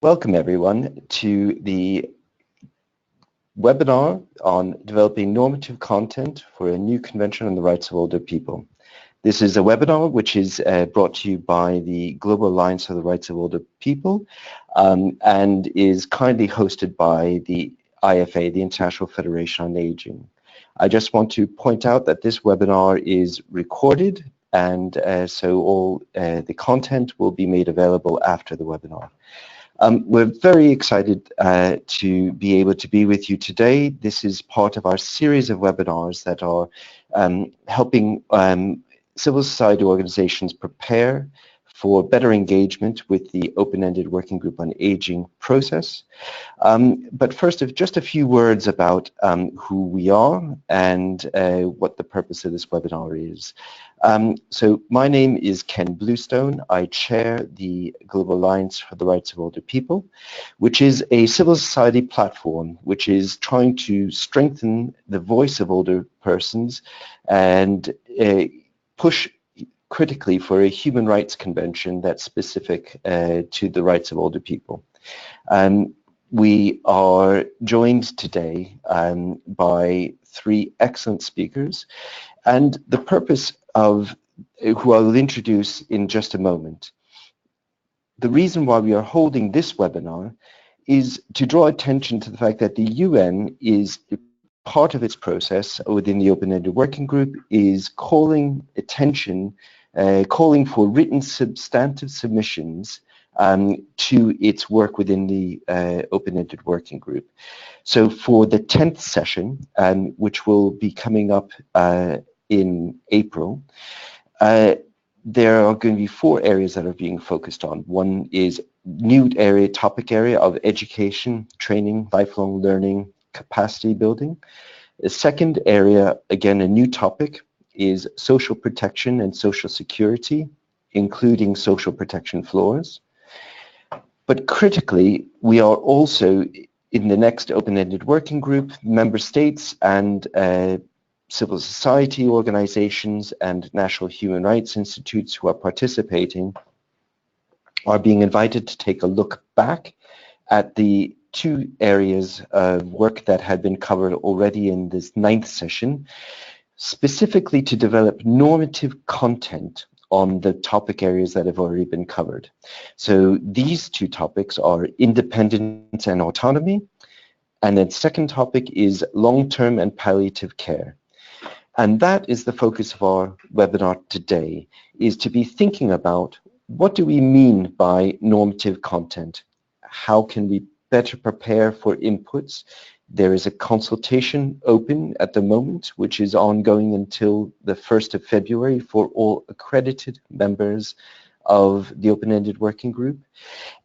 Welcome everyone to the webinar on developing normative content for a new convention on the rights of older people. This is a webinar which is brought to you by the Global Alliance for the Rights of Older People and is kindly hosted by the IFA, the International Federation on Aging. I just want to point out that this webinar is recorded and so all the content will be made available after the webinar. We're very excited to be able to be with you today. This is part of our series of webinars that are helping civil society organizations prepare for better engagement with the open-ended working group on aging process. But first, just a few words about who we are and what the purpose of this webinar is. So my name is Ken Bluestone. I chair the Global Alliance for the Rights of Older People, which is a civil society platform which is trying to strengthen the voice of older persons and push critically for a human rights convention that's specific to the rights of older people. We are joined today by three excellent speakers, and the purpose of who I will introduce in just a moment. The reason why we are holding this webinar is to draw attention to the fact that the UN is part of its process within the open-ended working group is calling attention, calling for written substantive submissions to its work within the open-ended working group. So for the 10th session, which will be coming up in April, there are going to be four areas that are being focused on. One is new topic area of education, training, lifelong learning, capacity building. The second area, again, a new topic, is social protection and social security, including social protection floors. But critically, we are also in the next open-ended working group, member states and civil society organizations and national human rights institutes who are participating are being invited to take a look back at the two areas of work that had been covered already in this 9th session, specifically to develop normative content on the topic areas that have already been covered. So these two topics are independence and autonomy, and then second topic is long-term and palliative care. And that is the focus of our webinar today, is to be thinking about what do we mean by normative content? How can we better prepare for inputs? There is a consultation open at the moment, which is ongoing until the 1st of February for all accredited members of the open-ended working group.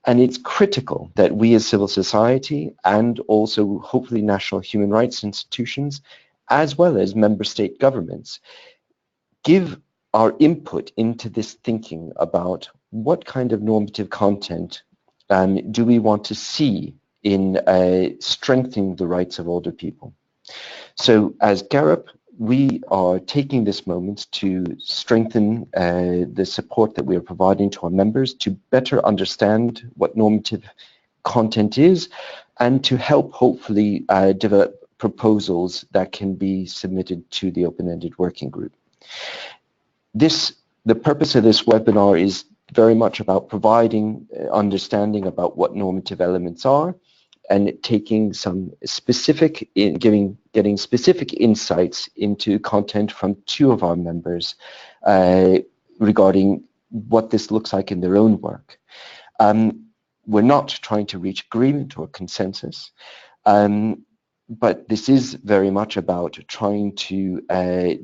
And it's critical that we as civil society and also hopefully national human rights institutions, as well as member state governments, give our input into this thinking about what kind of normative content do we want to see in strengthening the rights of older people. So as GARUP, we are taking this moment to strengthen the support that we are providing to our members to better understand what normative content is and to help hopefully develop proposals that can be submitted to the open-ended working group. The purpose of this webinar is very much about providing understanding about what normative elements are and taking some specific, getting specific insights into content from two of our members regarding what this looks like in their own work. We're not trying to reach agreement or consensus, but this is very much about trying to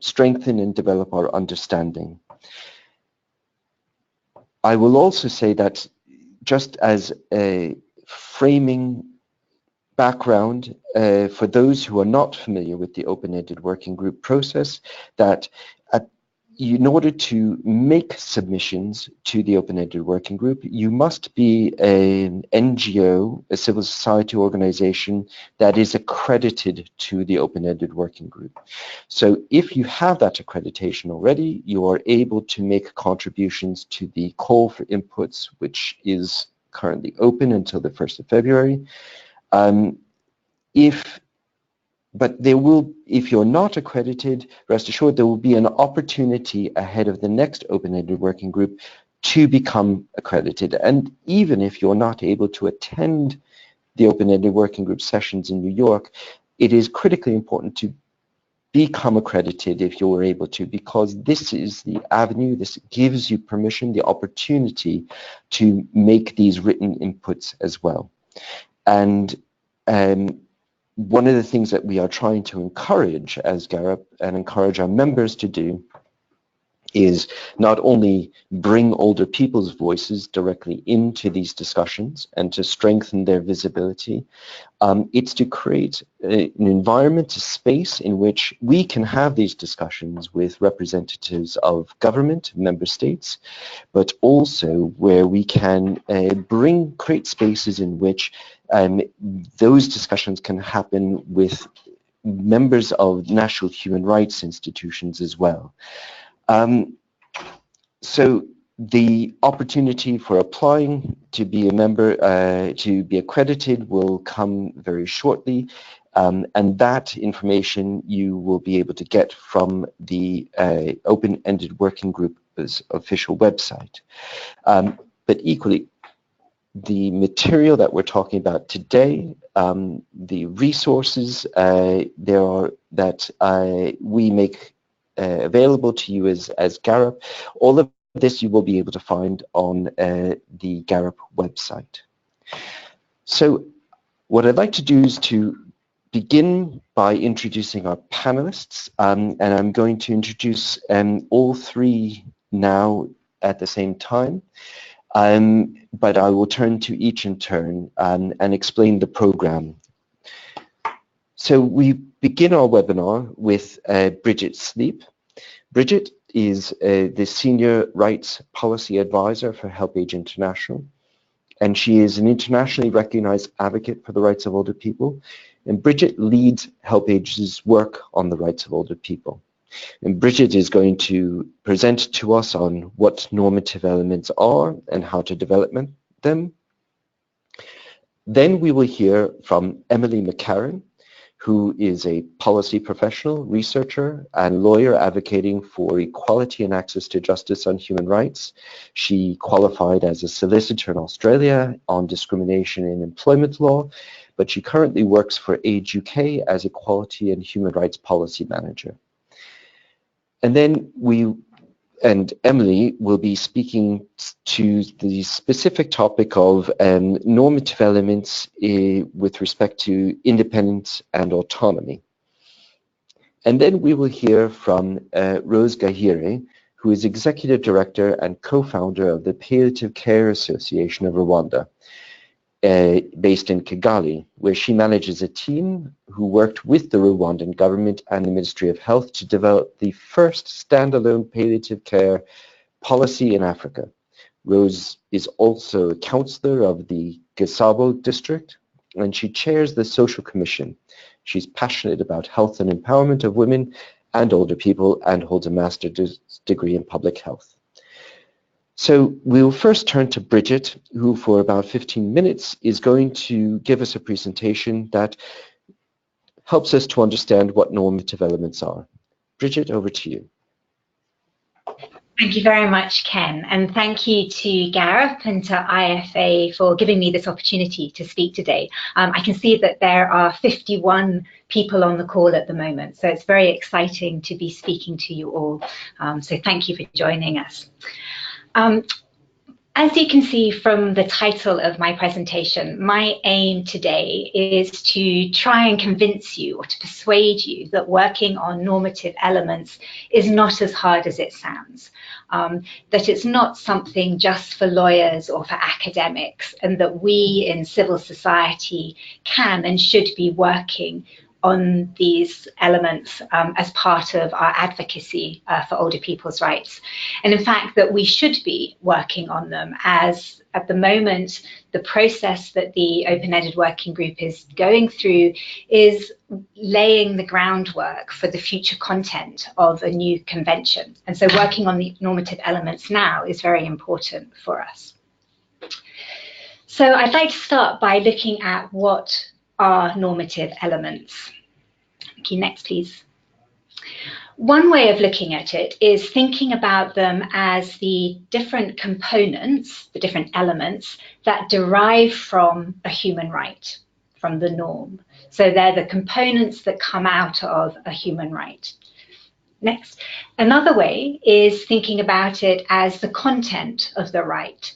strengthen and develop our understanding. I will also say that just as a framing background for those who are not familiar with the open-ended working group process, that in order to make submissions to the open-ended working group, you must be an NGO, a civil society organization that is accredited to the open-ended working group. So if you have that accreditation already, you are able to make contributions to the call for inputs, which is currently open until the 1st of February. But if you're not accredited, rest assured there will be an opportunity ahead of the next open-ended working group to become accredited. And even if you're not able to attend the open-ended working group sessions in New York, it is critically important to become accredited if you're able to, because this is the avenue, this gives you permission, the opportunity to make these written inputs as well. And one of the things that we are trying to encourage as GARUP and encourage our members to do is not only bring older people's voices directly into these discussions and to strengthen their visibility, it's to create an environment, a space in which we can have these discussions with representatives of government, member states, but also where we can create spaces in which those discussions can happen with members of national human rights institutions as well. So the opportunity for applying to be a member, to be accredited, will come very shortly, and that information you will be able to get from the Open-Ended Working Group's official website. But equally, the material that we're talking about today, the resources that we make available to you as GARUP, all of this you will be able to find on the GARUP website. So what I'd like to do is to begin by introducing our panelists, and I'm going to introduce all three now at the same time, but I will turn to each in turn and explain the program. So we begin our webinar with Bridget Sleep. Bridget is the Senior Rights Policy Advisor for HelpAge International, and she is an internationally recognized advocate for the rights of older people. And Bridget leads HelpAge's work on the rights of older people. And Bridget is going to present to us on what normative elements are and how to develop them. Then we will hear from Emily McCarran, who is a policy professional, researcher, and lawyer advocating for equality and access to justice on human rights. She qualified as a solicitor in Australia on discrimination in employment law, but she currently works for Age UK as Equality and Human Rights Policy Manager. And then Emily will be speaking to the specific topic of normative elements with respect to independence and autonomy. And then we will hear from Rose Gahire, who is Executive Director and Co-founder of the Palliative Care Association of Rwanda, based in Kigali, where she manages a team who worked with the Rwandan government and the Ministry of Health to develop the first standalone palliative care policy in Africa. Rose is also a councillor of the Gasabo district, and she chairs the Social Commission. She's passionate about health and empowerment of women and older people, and holds a master's degree in public health. So we'll first turn to Bridget, who for about 15 minutes is going to give us a presentation that helps us to understand what normative elements are. Bridget, over to you. Thank you very much, Ken, and thank you to GARUP and to IFA for giving me this opportunity to speak today. I can see that there are 51 people on the call at the moment, so it's very exciting to be speaking to you all. So thank you for joining us. As you can see from the title of my presentation, my aim today is to try and convince you or to persuade you that working on normative elements is not as hard as it sounds, that it's not something just for lawyers or for academics, and that we in civil society can and should be working on these elements as part of our advocacy for older people's rights. And in fact, that we should be working on them, as at the moment, the process that the Open-Ended Working Group is going through is laying the groundwork for the future content of a new convention. And so working on the normative elements now is very important for us. So I'd like to start by looking at what are normative elements. Okay, next please. One way of looking at it is thinking about them as the different components, the different elements that derive from a human right, from the norm. So they're the components that come out of a human right. Next. Another way is thinking about it as the content of the right.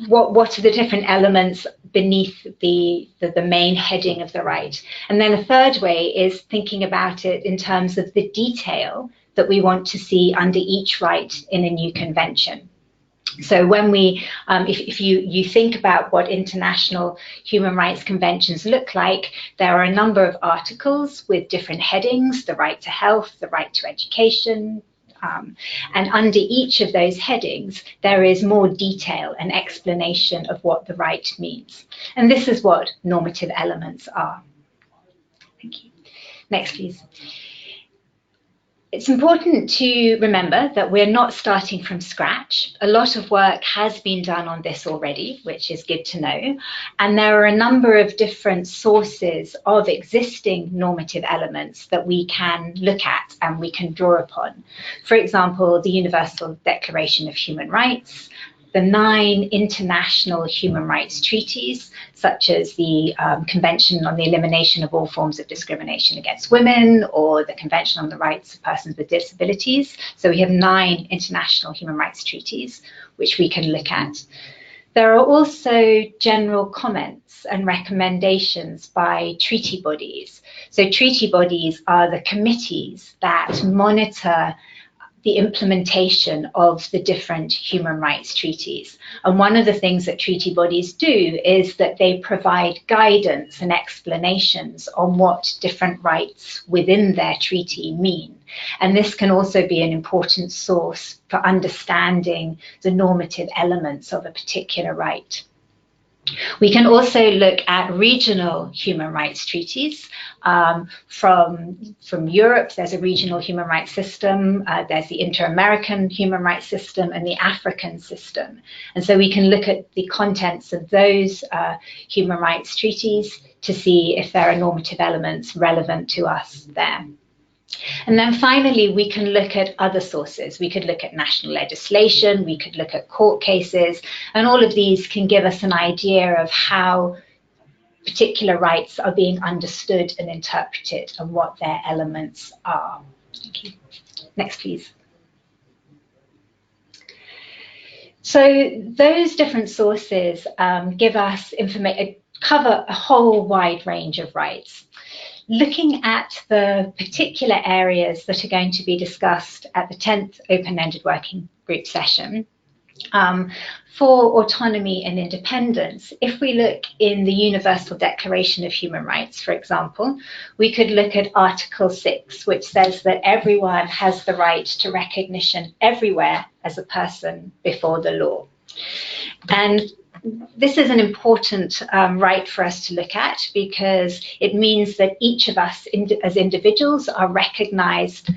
What are the different elements beneath the main heading of the right? And then a third way is thinking about it in terms of the detail that we want to see under each right in a new convention. So when we, if you think about what international human rights conventions look like, there are a number of articles with different headings: the right to health, the right to education, and under each of those headings, there is more detail and explanation of what the right means. And this is what normative elements are. Thank you. Next, please. It's important to remember that we're not starting from scratch. A lot of work has been done on this already, which is good to know. And there are a number of different sources of existing normative elements that we can look at and we can draw upon. For example, the Universal Declaration of Human Rights, the 9 international human rights treaties, such as the Convention on the Elimination of All Forms of Discrimination Against Women, or the Convention on the Rights of Persons with Disabilities. So we have 9 international human rights treaties, which we can look at. There are also general comments and recommendations by treaty bodies. So treaty bodies are the committees that monitor the implementation of the different human rights treaties. And one of the things that treaty bodies do is that they provide guidance and explanations on what different rights within their treaty mean. And this can also be an important source for understanding the normative elements of a particular right. We can also look at regional human rights treaties. From Europe, there's a regional human rights system, there's the Inter-American human rights system, and the African system. And so we can look at the contents of those human rights treaties to see if there are normative elements relevant to us there. And then finally, we can look at other sources. We could look at national legislation, we could look at court cases, and all of these can give us an idea of how particular rights are being understood and interpreted and what their elements are. Thank you. Next, please. So those different sources give us information, cover a whole wide range of rights. Looking at the particular areas that are going to be discussed at the 10th Open-Ended Working Group session, for autonomy and independence, if we look in the Universal Declaration of Human Rights, for example, we could look at Article 6, which says that everyone has the right to recognition everywhere as a person before the law. And this is an important right for us to look at, because it means that each of us as individuals are recognized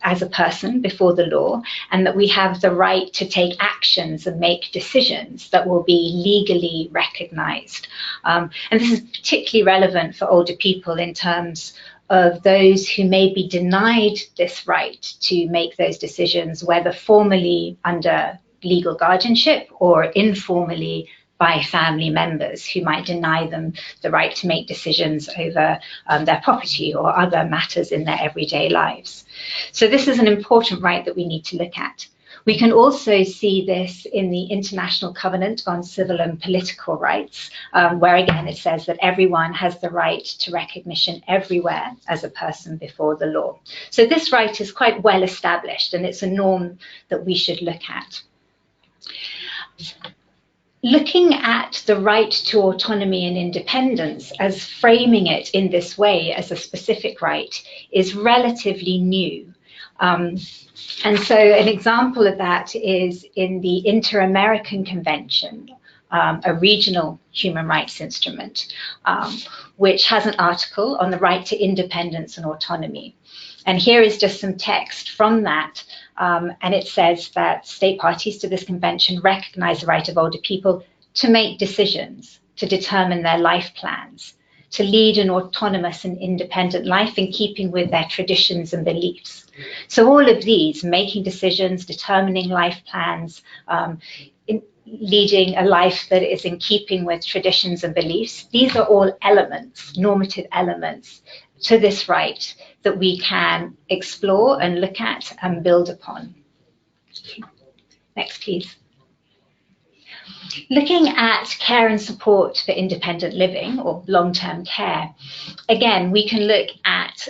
as a person before the law, and that we have the right to take actions and make decisions that will be legally recognized. And this is particularly relevant for older people in terms of those who may be denied this right to make those decisions, whether formally under legal guardianship or informally by family members who might deny them the right to make decisions over their property or other matters in their everyday lives. So this is an important right that we need to look at. We can also see this in the International Covenant on Civil and Political Rights, where again it says that everyone has the right to recognition everywhere as a person before the law. So this right is quite well established, and it's a norm that we should look at. Looking at the right to autonomy and independence as framing it in this way as a specific right is relatively new. And so an example of that is in the Inter-American Convention, a regional human rights instrument, which has an article on the right to independence and autonomy. And here is just some text from that. And it says that state parties to this convention recognize the right of older people to make decisions, to determine their life plans, to lead an autonomous and independent life in keeping with their traditions and beliefs. So all of these, making decisions, determining life plans, leading a life that is in keeping with traditions and beliefs, these are all elements, normative elements to this right that we can explore and look at and build upon. Next, please. Looking at care and support for independent living or long-term care, again, we can look at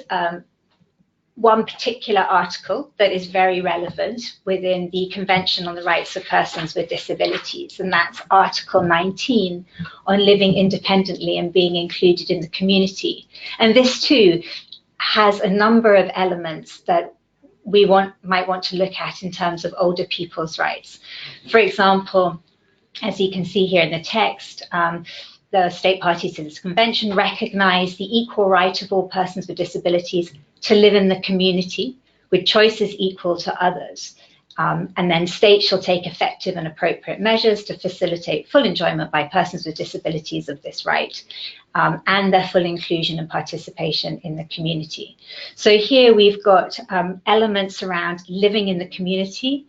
one particular article that is very relevant within the Convention on the Rights of Persons with Disabilities, and that's Article 19 on living independently and being included in the community. And this too has a number of elements that we might want to look at in terms of older people's rights. For example, as you can see here in the text, the state parties to this convention recognize the equal right of all persons with disabilities to live in the community with choices equal to others. And then states shall take effective and appropriate measures to facilitate full enjoyment by persons with disabilities of this right and their full inclusion and participation in the community. So here we've got elements around living in the community,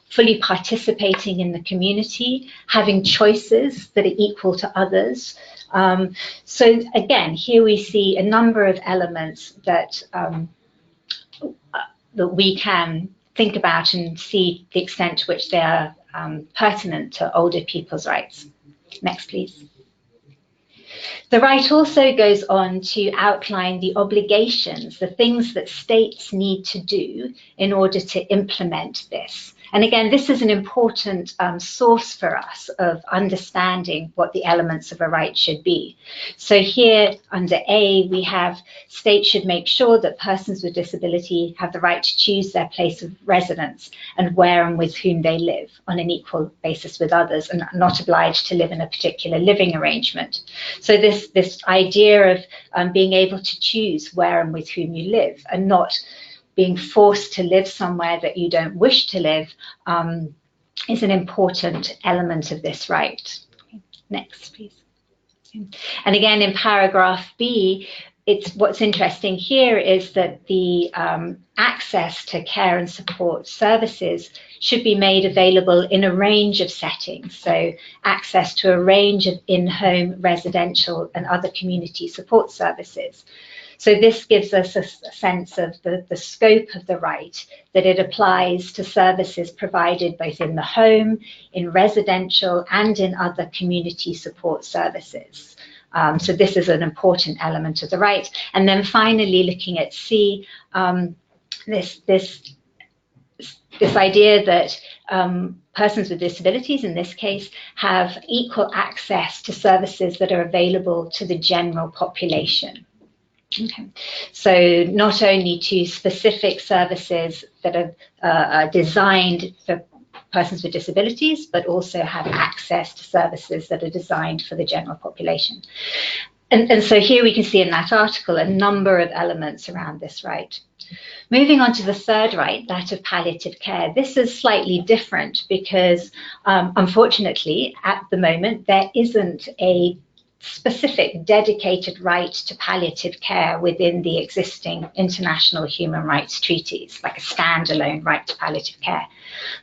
fully participating in the community, having choices that are equal to others. So again, here we see a number of elements that, that we can think about and see the extent to which they are pertinent to older people's rights. Next, please. The right also goes on to outline the obligations, the things that states need to do in order to implement this. And again, this is an important source for us of understanding what the elements of a right should be. So here under A, we have states should make sure that persons with disability have the right to choose their place of residence and where and with whom they live on an equal basis with others and not obliged to live in a particular living arrangement. So this idea of being able to choose where and with whom you live and not being forced to live somewhere that you don't wish to live is an important element of this right. Next, please. And again, in paragraph B, what's interesting here is that the access to care and support services should be made available in a range of settings. So access to a range of in-home, residential and other community support services. So this gives us a sense of the scope of the right, that it applies to services provided both in the home, in residential and in other community support services. So this is an important element of the right. And then finally, looking at C, this idea that persons with disabilities, in this case, have equal access to services that are available to the general population. Okay. So not only to specific services that are designed for persons with disabilities, but also have access to services that are designed for the general population. And so here we can see in that article a number of elements around this right. Moving on to the third right, that of palliative care. This is slightly different because, unfortunately, at the moment, there isn't a specific dedicated right to palliative care within the existing international human rights treaties, like a standalone right to palliative care.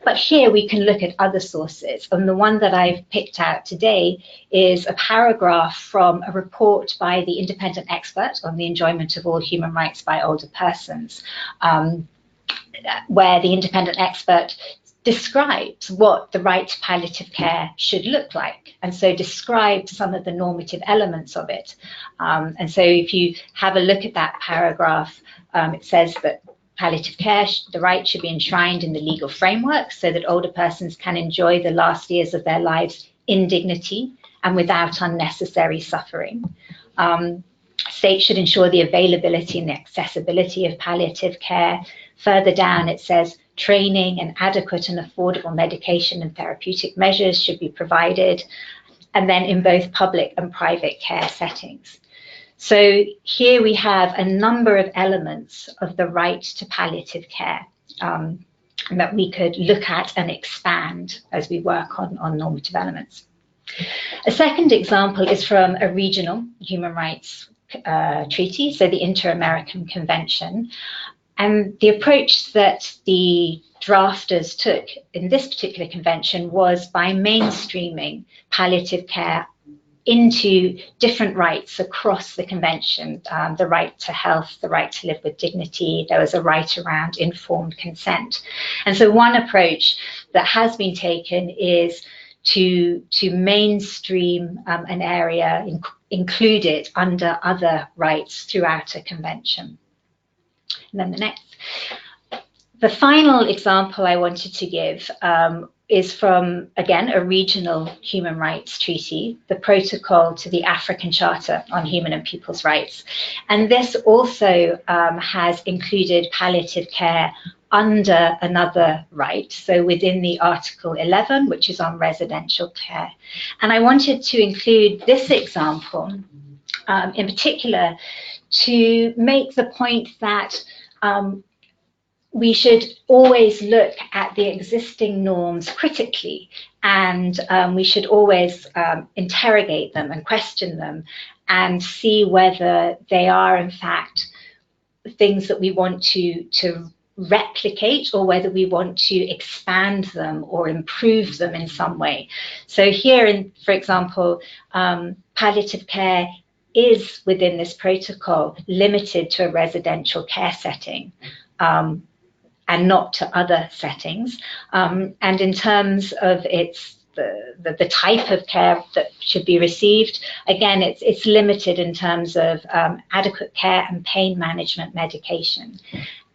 But here we can look at other sources, and the one that I've picked out today is a paragraph from a report by the independent expert on the enjoyment of all human rights by older persons, where the independent expert describes what the right to palliative care should look like, and so describes some of the normative elements of it. And so if you have a look at that paragraph, it says that palliative care, the right should be enshrined in the legal framework so that older persons can enjoy the last years of their lives in dignity and without unnecessary suffering. States should ensure the availability and the accessibility of palliative care. Further down, it says training and adequate and affordable medication and therapeutic measures should be provided, and then in both public and private care settings. So here we have a number of elements of the right to palliative care that we could look at and expand as we work on normative elements. A second example is from a regional human rights treaty, so the Inter-American Convention. And the approach that the drafters took in this particular convention was by mainstreaming palliative care into different rights across the convention, the right to health, the right to live with dignity. There was a right around informed consent. And so one approach that has been taken is to mainstream an area, include it under other rights throughout a convention. And then the next. The final example I wanted to give is from, again, a regional human rights treaty, the Protocol to the African Charter on Human and People's Rights. And this also has included palliative care under another right, so within the Article 11, which is on residential care. And I wanted to include this example in particular to make the point that we should always look at the existing norms critically, and we should always interrogate them and question them and see whether they are in fact things that we want to replicate, or whether we want to expand them or improve them in some way. So here, for example, palliative care is within this protocol limited to a residential care setting, and not to other settings. And in terms of the type of care that should be received, again, it's limited in terms of adequate care and pain management medication.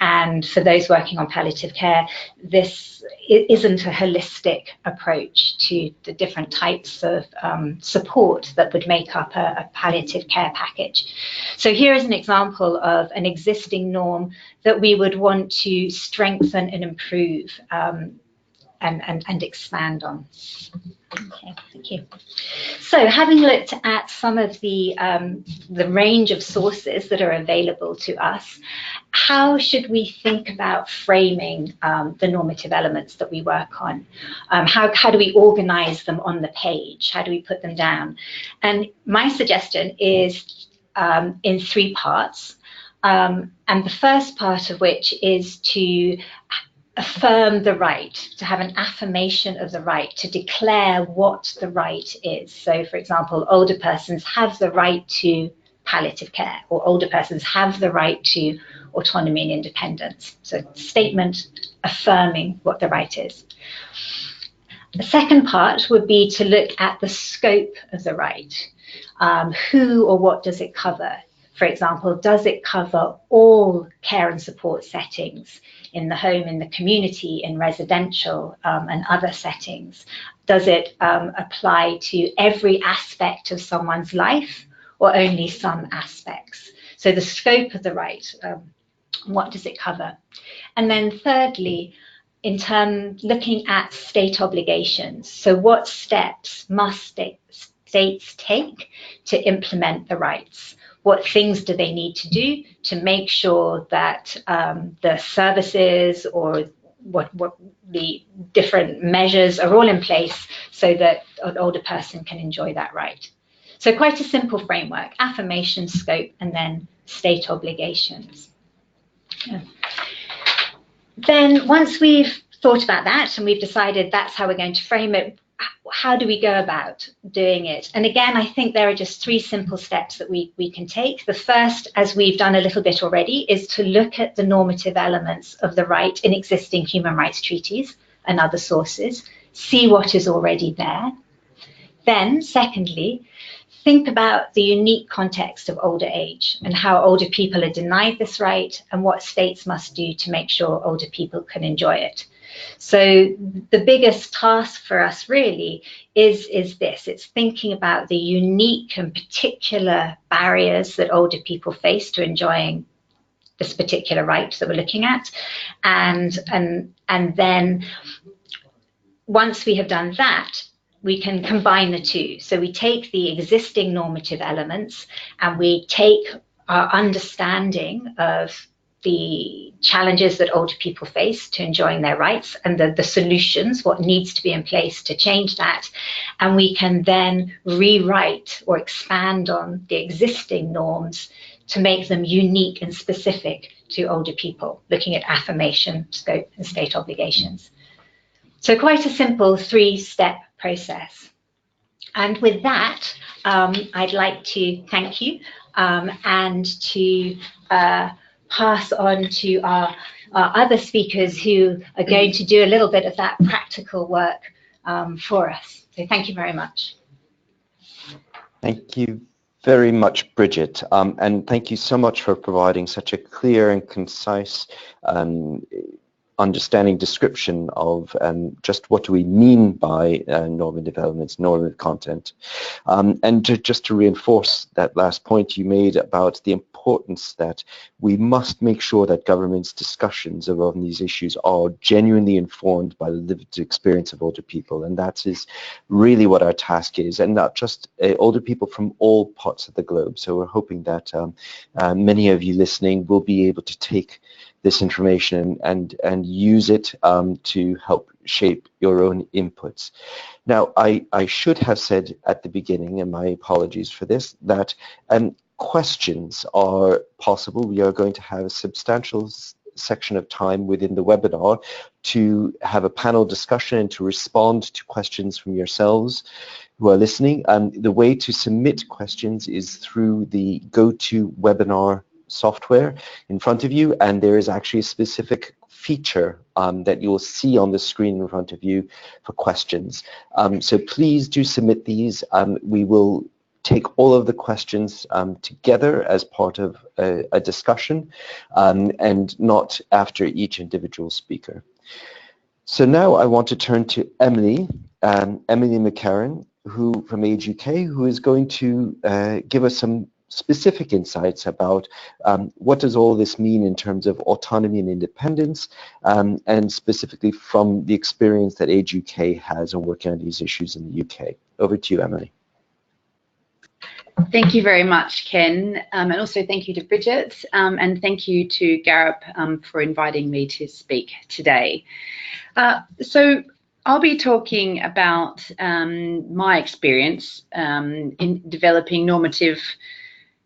And for those working on palliative care, this isn't a holistic approach to the different types of support that would make up a palliative care package. So here is an example of an existing norm that we would want to strengthen and improve and expand on. Okay, thank you. So having looked at some of the range of sources that are available to us, how should we think about framing the normative elements that we work on? How do we organize them on the page? How do we put them down? And my suggestion is in three parts. And the first part of which is to affirm the right, to have an affirmation of the right, to declare what the right is. So, for example, older persons have the right to palliative care, or older persons have the right to autonomy and independence. So, statement affirming what the right is. The second part would be to look at the scope of the right. Who or what does it cover? For example, does it cover all care and support settings in the home, in the community, in residential and other settings? Does it apply to every aspect of someone's life, or only some aspects? So the scope of the right, what does it cover? And then thirdly, in terms looking at state obligations. So what steps must states take to implement the rights? What things do they need to do to make sure that the services or what the different measures are all in place so that an older person can enjoy that right? So quite a simple framework: affirmation, scope, and then state obligations. Yeah. Then once we've thought about that and we've decided that's how we're going to frame it, how do we go about doing it? And again, I think there are just three simple steps that we can take. The first, as we've done a little bit already, is to look at the normative elements of the right in existing human rights treaties and other sources, see what is already there. Then, secondly, think about the unique context of older age and how older people are denied this right and what states must do to make sure older people can enjoy it. So the biggest task for us really is this. It's thinking about the unique and particular barriers that older people face to enjoying this particular right that we're looking at. And then once we have done that, we can combine the two. So we take the existing normative elements and we take our understanding of the challenges that older people face to enjoying their rights and the solutions, what needs to be in place to change that. And we can then rewrite or expand on the existing norms to make them unique and specific to older people, looking at affirmation, scope, and state obligations. So quite a simple 3-step process. And with that, I'd like to thank you and to pass on to our other speakers who are going to do a little bit of that practical work for us. So thank you very much. Thank you very much, Bridget. And thank you so much for providing such a clear and concise understanding description of just what do we mean by normative elements, normative content. And just to reinforce that last point you made about the importance that we must make sure that government's discussions around these issues are genuinely informed by the lived experience of older people. And that is really what our task is, and not just older people from all parts of the globe. So we're hoping that many of you listening will be able to take this information and use it to help shape your own inputs. Now, I should have said at the beginning, and my apologies for this, that questions are possible. We are going to have a substantial section of time within the webinar to have a panel discussion and to respond to questions from yourselves who are listening. The way to submit questions is through the GoToWebinar software in front of you, and there is actually a specific feature that you'll see on the screen in front of you for questions. So please do submit these. We will take all of the questions together as part of a discussion and not after each individual speaker. So now I want to turn to Emily McCarran, who from Age UK, who is going to give us some specific insights about what does all this mean in terms of autonomy and independence, and specifically from the experience that Age UK has in working on these issues in the UK. Over to you, Emily. Thank you very much, Ken, and also thank you to Bridget, and thank you to Garup for inviting me to speak today. So I'll be talking about my experience in developing normative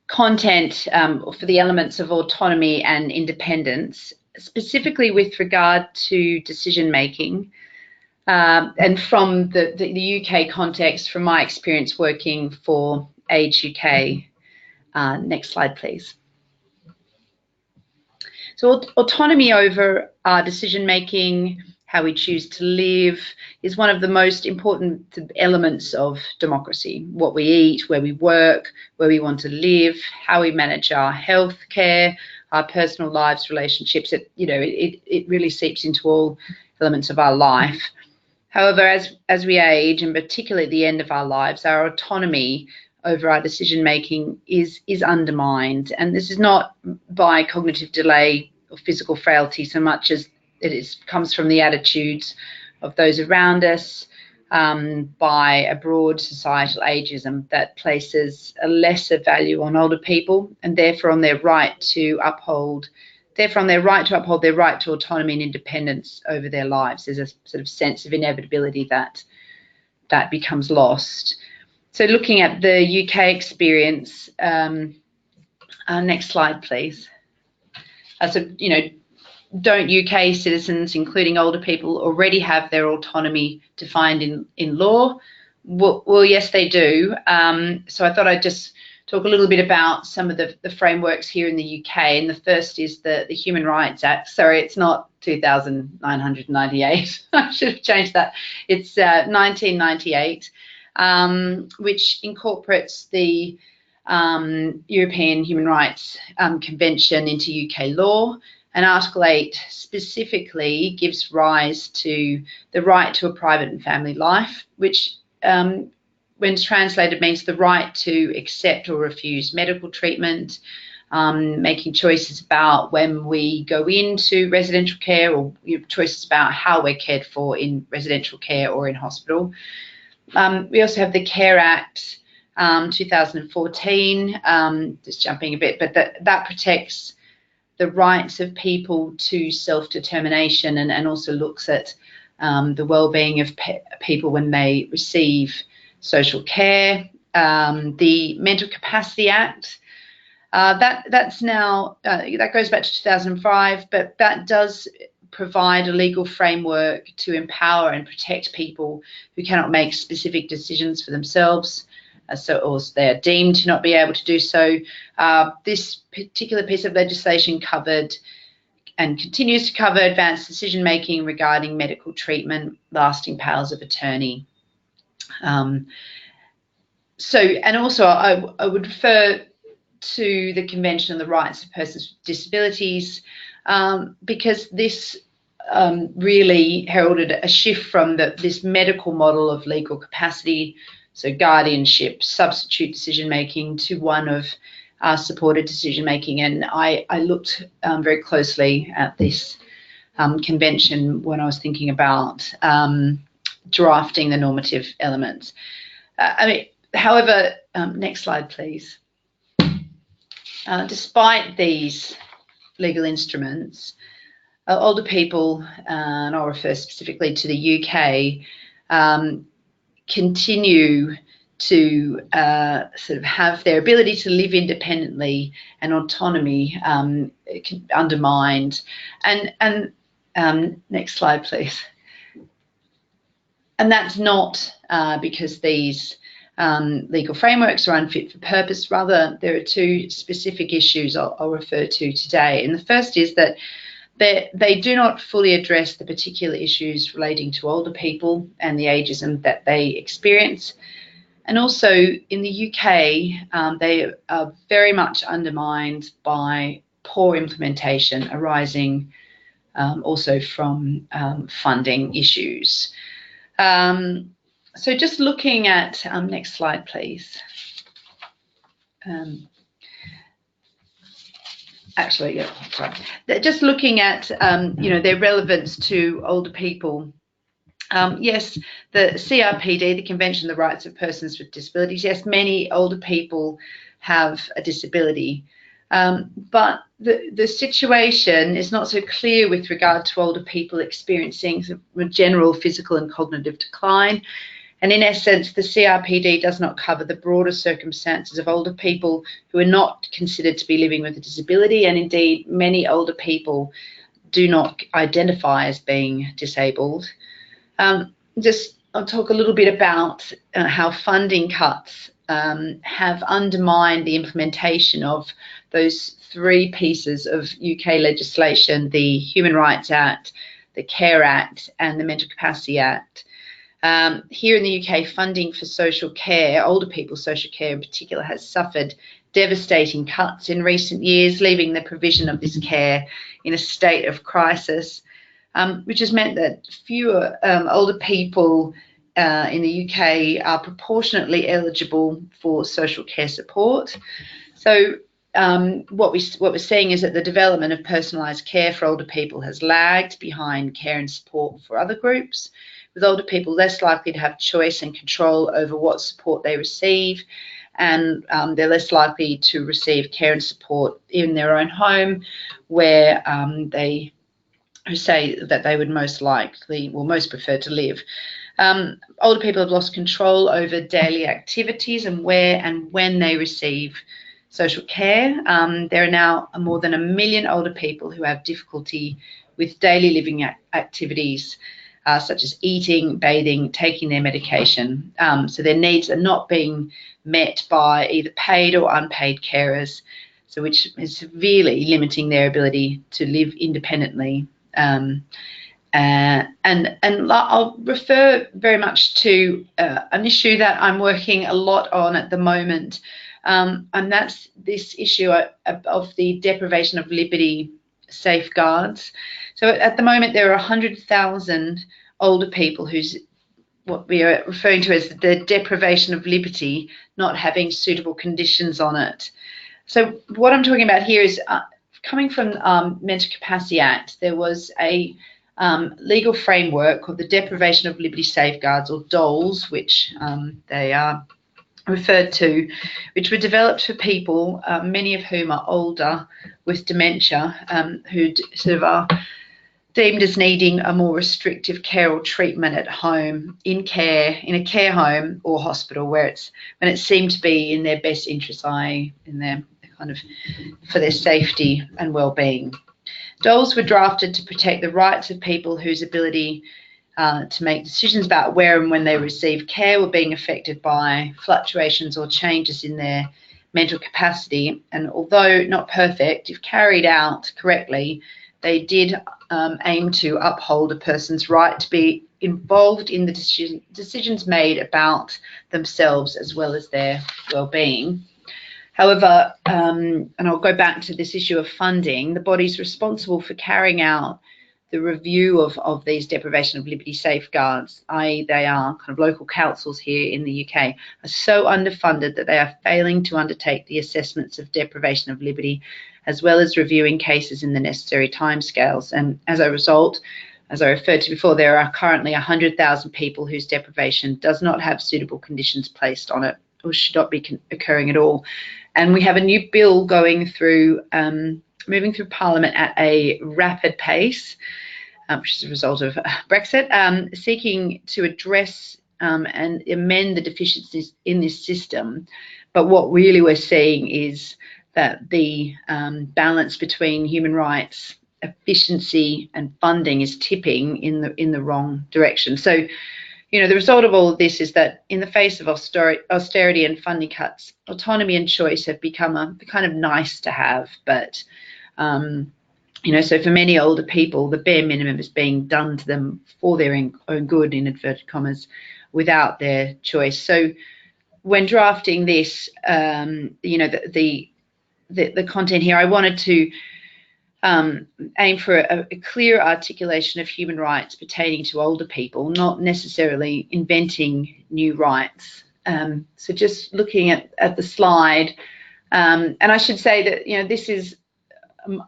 content for the elements of autonomy and independence, specifically with regard to decision making, and from the UK context, from my experience working for Age UK. Next slide, please. So autonomy over our decision making, how we choose to live, is one of the most important elements of democracy. What we eat, where we work, where we want to live, how we manage our health care, our personal lives, relationships. It really seeps into all elements of our life. However, as we age, and particularly at the end of our lives, our autonomy over our decision making is undermined. And this is not by cognitive delay or physical frailty so much as it comes from the attitudes of those around us, by a broad societal ageism that places a lesser value on older people, and therefore on their right to uphold their right to autonomy and independence over their lives. There's a sort of sense of inevitability that becomes lost. So looking at the UK experience, next slide, please. So, don't UK citizens, including older people, already have their autonomy defined in law? Well, yes, they do. So I thought I'd just talk a little bit about some of the frameworks here in the UK. And the first is the Human Rights Act. Sorry, it's not 2,998. I should have changed that. It's 1998, which incorporates the European Human Rights Convention into UK law. And Article 8 specifically gives rise to the right to a private and family life, which, when it's translated, means the right to accept or refuse medical treatment, making choices about when we go into residential care, or choices about how we're cared for in residential care or in hospital. We also have the Care Act 2014, just jumping a bit, but that protects the rights of people to self-determination and also looks at the well-being of people when they receive social care. The Mental Capacity Act, that's now, that goes back to 2005, but that does provide a legal framework to empower and protect people who cannot make specific decisions for themselves, or they are deemed to not be able to do so. This particular piece of legislation covered and continues to cover advanced decision-making regarding medical treatment, lasting powers of attorney. And also I would refer to the Convention on the Rights of Persons with Disabilities, because this really heralded a shift from this medical model of legal capacity, so guardianship, substitute decision-making, to one of supported decision-making. And I looked very closely at this convention when I was thinking about drafting the normative elements. However, next slide, please. Despite these legal instruments, older people, and I'll refer specifically to the UK, continue to sort of have their ability to live independently and autonomy undermined. And next slide, please. And that's not because these legal frameworks are unfit for purpose. Rather, there are two specific issues I'll refer to today. And the first is that they do not fully address the particular issues relating to older people and the ageism that they experience. And also in the UK, they are very much undermined by poor implementation arising also from funding issues. So just looking at, next slide, please. Actually, yeah, sorry. Just looking at, their relevance to older people. Yes, the CRPD, the Convention on the Rights of Persons with Disabilities, yes, many older people have a disability. But the situation is not so clear with regard to older people experiencing a general physical and cognitive decline. And in essence, the CRPD does not cover the broader circumstances of older people who are not considered to be living with a disability. And indeed, many older people do not identify as being disabled. I'll talk a little bit about how funding cuts have undermined the implementation of those three pieces of UK legislation: the Human Rights Act, the Care Act, and the Mental Capacity Act. Here in the UK, funding for social care, older people's social care in particular, has suffered devastating cuts in recent years, leaving the provision of this care in a state of crisis, which has meant that fewer older people in the UK are proportionately eligible for social care support. So what we're seeing is that the development of personalised care for older people has lagged behind care and support for other groups, with older people less likely to have choice and control over what support they receive, and they're less likely to receive care and support in their own home, where they say that they would most prefer to live. Older people have lost control over daily activities and where and when they receive social care. There are now more than 1 million older people who have difficulty with daily living activities, such as eating, bathing, taking their medication. So their needs are not being met by either paid or unpaid carers, so which is severely limiting their ability to live independently. And I'll refer very much to an issue that I'm working a lot on at the moment, and that's this issue of the deprivation of liberty safeguards. So at the moment, there are 100,000 older people whose what we are referring to as the deprivation of liberty not having suitable conditions on it. So what I'm talking about here is coming from Mental Capacity Act. There was a legal framework called the Deprivation of Liberty Safeguards, or DOLS, which they are referred to, which were developed for people, many of whom are older with dementia, who sort of are deemed as needing a more restrictive care or treatment at home, in a care home or hospital, when it seemed to be in their best interest, in their kind of for their safety and well-being. DOLS were drafted to protect the rights of people whose ability to make decisions about where and when they receive care were being affected by fluctuations or changes in their mental capacity. And although not perfect, if carried out correctly, they did aim to uphold a person's right to be involved in the decisions made about themselves as well as their well-being. However, and I'll go back to this issue of funding, the bodies responsible for carrying out the review of these deprivation of liberty safeguards, i.e. they are kind of local councils here in the UK, are so underfunded that they are failing to undertake the assessments of deprivation of liberty, as well as reviewing cases in the necessary timescales. And as a result, as I referred to before, there are currently 100,000 people whose deprivation does not have suitable conditions placed on it or should not be occurring at all. And we have a new bill going through, moving through Parliament at a rapid pace, which is a result of Brexit, seeking to address and amend the deficiencies in this system. But what really we're seeing is that the balance between human rights, efficiency, and funding is tipping in the wrong direction. So, you know, the result of all of this is that in the face of austerity and funding cuts, autonomy and choice have become a kind of nice to have. But, you know, so for many older people, the bare minimum is being done to them for their own good, in inverted commas, without their choice. So when drafting this, you know, the content here, I wanted to aim for a clear articulation of human rights pertaining to older people, not necessarily inventing new rights. So just looking at the slide, and I should say that, you know, this is,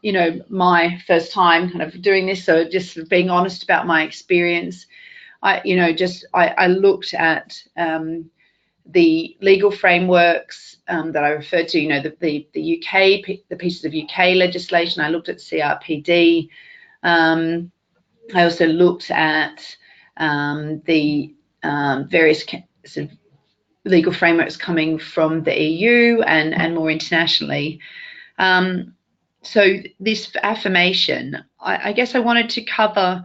you know, my first time kind of doing this, so just being honest about my experience. I looked at the legal frameworks that I referred to, you know, the UK, the pieces of UK legislation. I looked at CRPD. I also looked at the various sort of legal frameworks coming from the EU and more internationally. So this affirmation, I guess I wanted to cover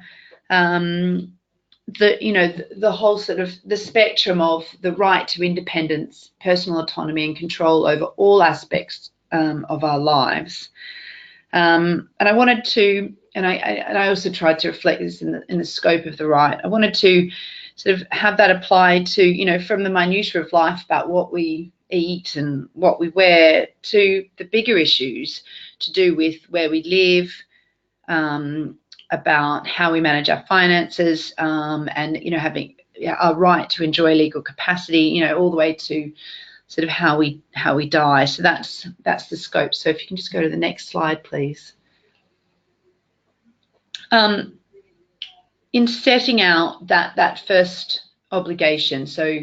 the whole sort of the spectrum of the right to independence, personal autonomy, and control over all aspects of our lives. And I wanted to, and I also tried to reflect this in the scope of the right. I wanted to sort of have that apply to, you know, from the minutiae of life about what we eat and what we wear to the bigger issues to do with where we live, about how we manage our finances, and, you know, having our right to enjoy legal capacity, you know, all the way to sort of how we die. So that's the scope. So if you can just go to the next slide, please. In setting out that first obligation, so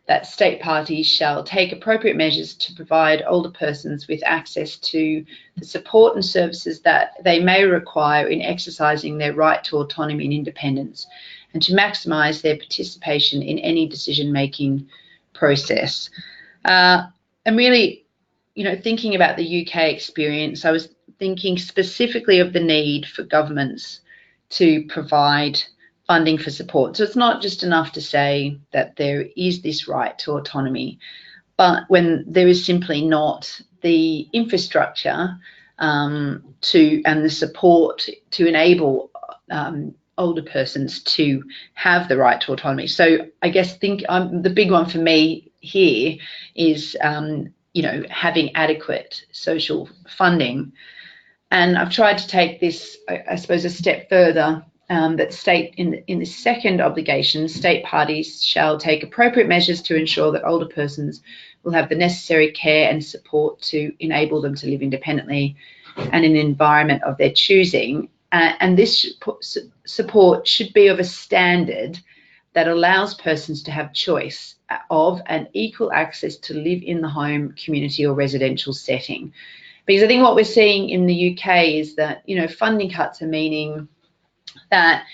that state parties shall take appropriate measures to provide older persons with access to the support and services that they may require in exercising their right to autonomy and independence, and to maximise their participation in any decision-making process. And really, you know, thinking about the UK experience, I was thinking specifically of the need for governments to provide funding for support. So it's not just enough to say that there is this right to autonomy, but when there is simply not the infrastructure and the support to enable older persons to have the right to autonomy. So I guess the big one for me here is you know, having adequate social funding. And I've tried to take this, I suppose, a step further. That state in the second obligation, state parties shall take appropriate measures to ensure that older persons will have the necessary care and support to enable them to live independently and in an environment of their choosing. and this support should be of a standard that allows persons to have choice of and equal access to live in the home, community or residential setting. Because I think what we're seeing in the UK is that, you know, funding cuts are meaning that,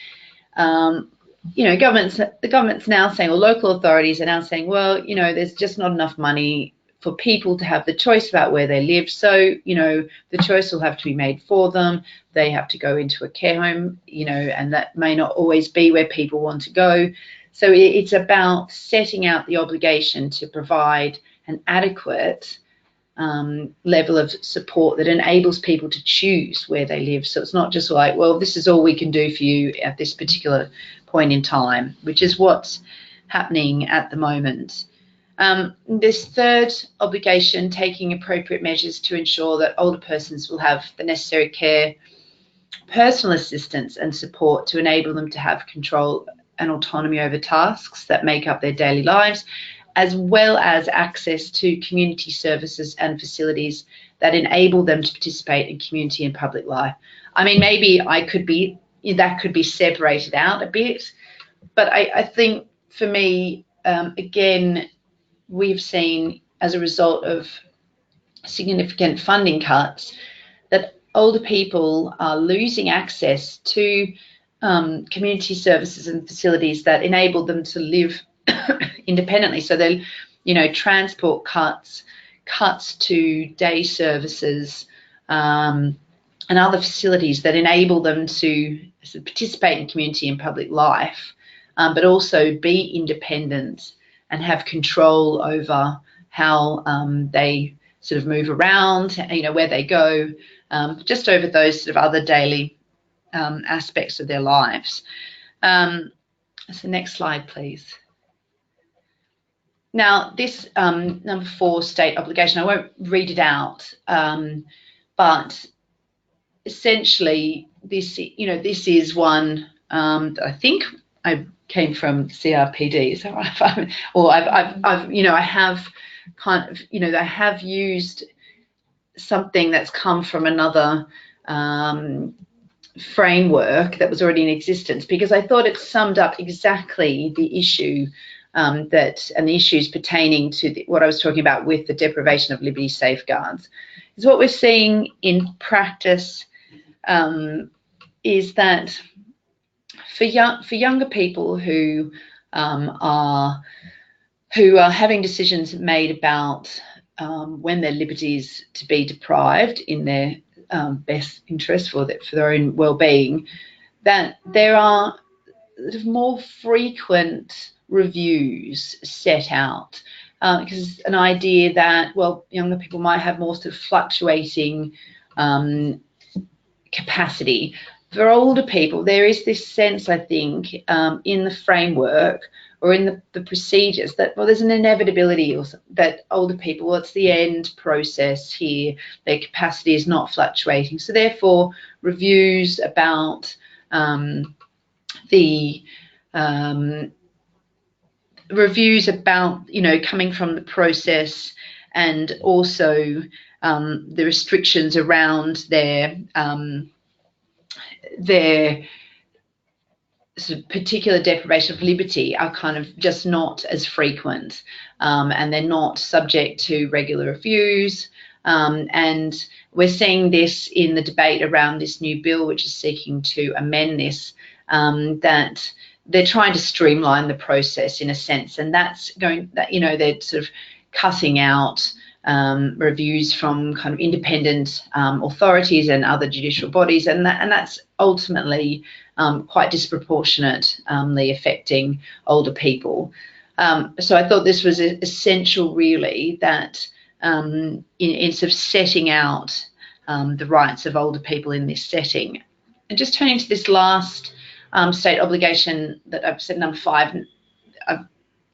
you know, the government's now saying, or local authorities are now saying, well, you know, there's just not enough money for people to have the choice about where they live. So, you know, the choice will have to be made for them. They have to go into a care home, you know, and that may not always be where people want to go. So it's about setting out the obligation to provide an adequate level of support that enables people to choose where they live. So it's not just like, well, this is all we can do for you at this particular point in time, which is what's happening at the moment. This third obligation, taking appropriate measures to ensure that older persons will have the necessary care, personal assistance and support to enable them to have control and autonomy over tasks that make up their daily lives, as well as access to community services and facilities that enable them to participate in community and public life. I mean, maybe that could be separated out a bit, but I think for me, again, we've seen as a result of significant funding cuts that older people are losing access to community services and facilities that enable them to live independently. So they're, you know, transport cuts to day services and other facilities that enable them to participate in community and public life, but also be independent and have control over how they sort of move around, you know, where they go, just over those sort of other daily aspects of their lives. So next slide, please. Now, this number 4 state obligation, I won't read it out, but essentially this, you know, this is one that I think I came from CRPD. Is that right? Or I've, you know, I have kind of, you know, I have used something that's come from another framework that was already in existence, because I thought it summed up exactly the issue and the issues pertaining to what I was talking about with the deprivation of liberty safeguards. Is what we're seeing in practice is that for younger people who are having decisions made about when their liberties to be deprived in their best interest for their own well-being, that there are more frequent reviews set out, because an idea that, well, younger people might have more sort of fluctuating capacity. For older people, there is this sense, I think, in the framework or in the procedures that, well, there's an inevitability or that older people, well, it's the end process here, their capacity is not fluctuating. So therefore, reviews about you know, coming from the process, and also the restrictions around their sort of particular deprivation of liberty are kind of just not as frequent, and they're not subject to regular reviews. And we're seeing this in the debate around this new bill, which is seeking to amend this, that they're trying to streamline the process in a sense, and that's going, that, you know, they're sort of cutting out reviews from kind of independent authorities and other judicial bodies, and that's ultimately quite disproportionately affecting older people. So I thought this was essential, really, that in sort of setting out the rights of older people in this setting. And just turning to this last state obligation that I've said, number 5,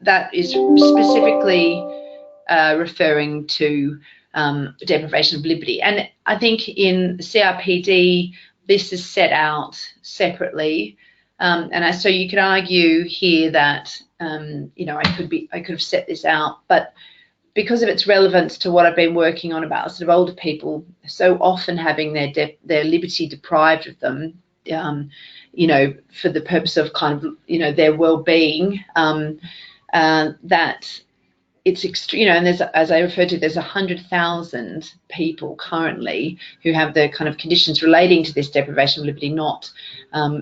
that is specifically referring to deprivation of liberty. And I think in the CRPD, this is set out separately. So you could argue here that, you know, I could have set this out, but because of its relevance to what I've been working on about sort of older people so often having their liberty deprived of them, you know, for the purpose of kind of, you know, their well-being, that it's extreme, you know, and there's, as I referred to, there's 100,000 people currently who have the kind of conditions relating to this deprivation of liberty, not,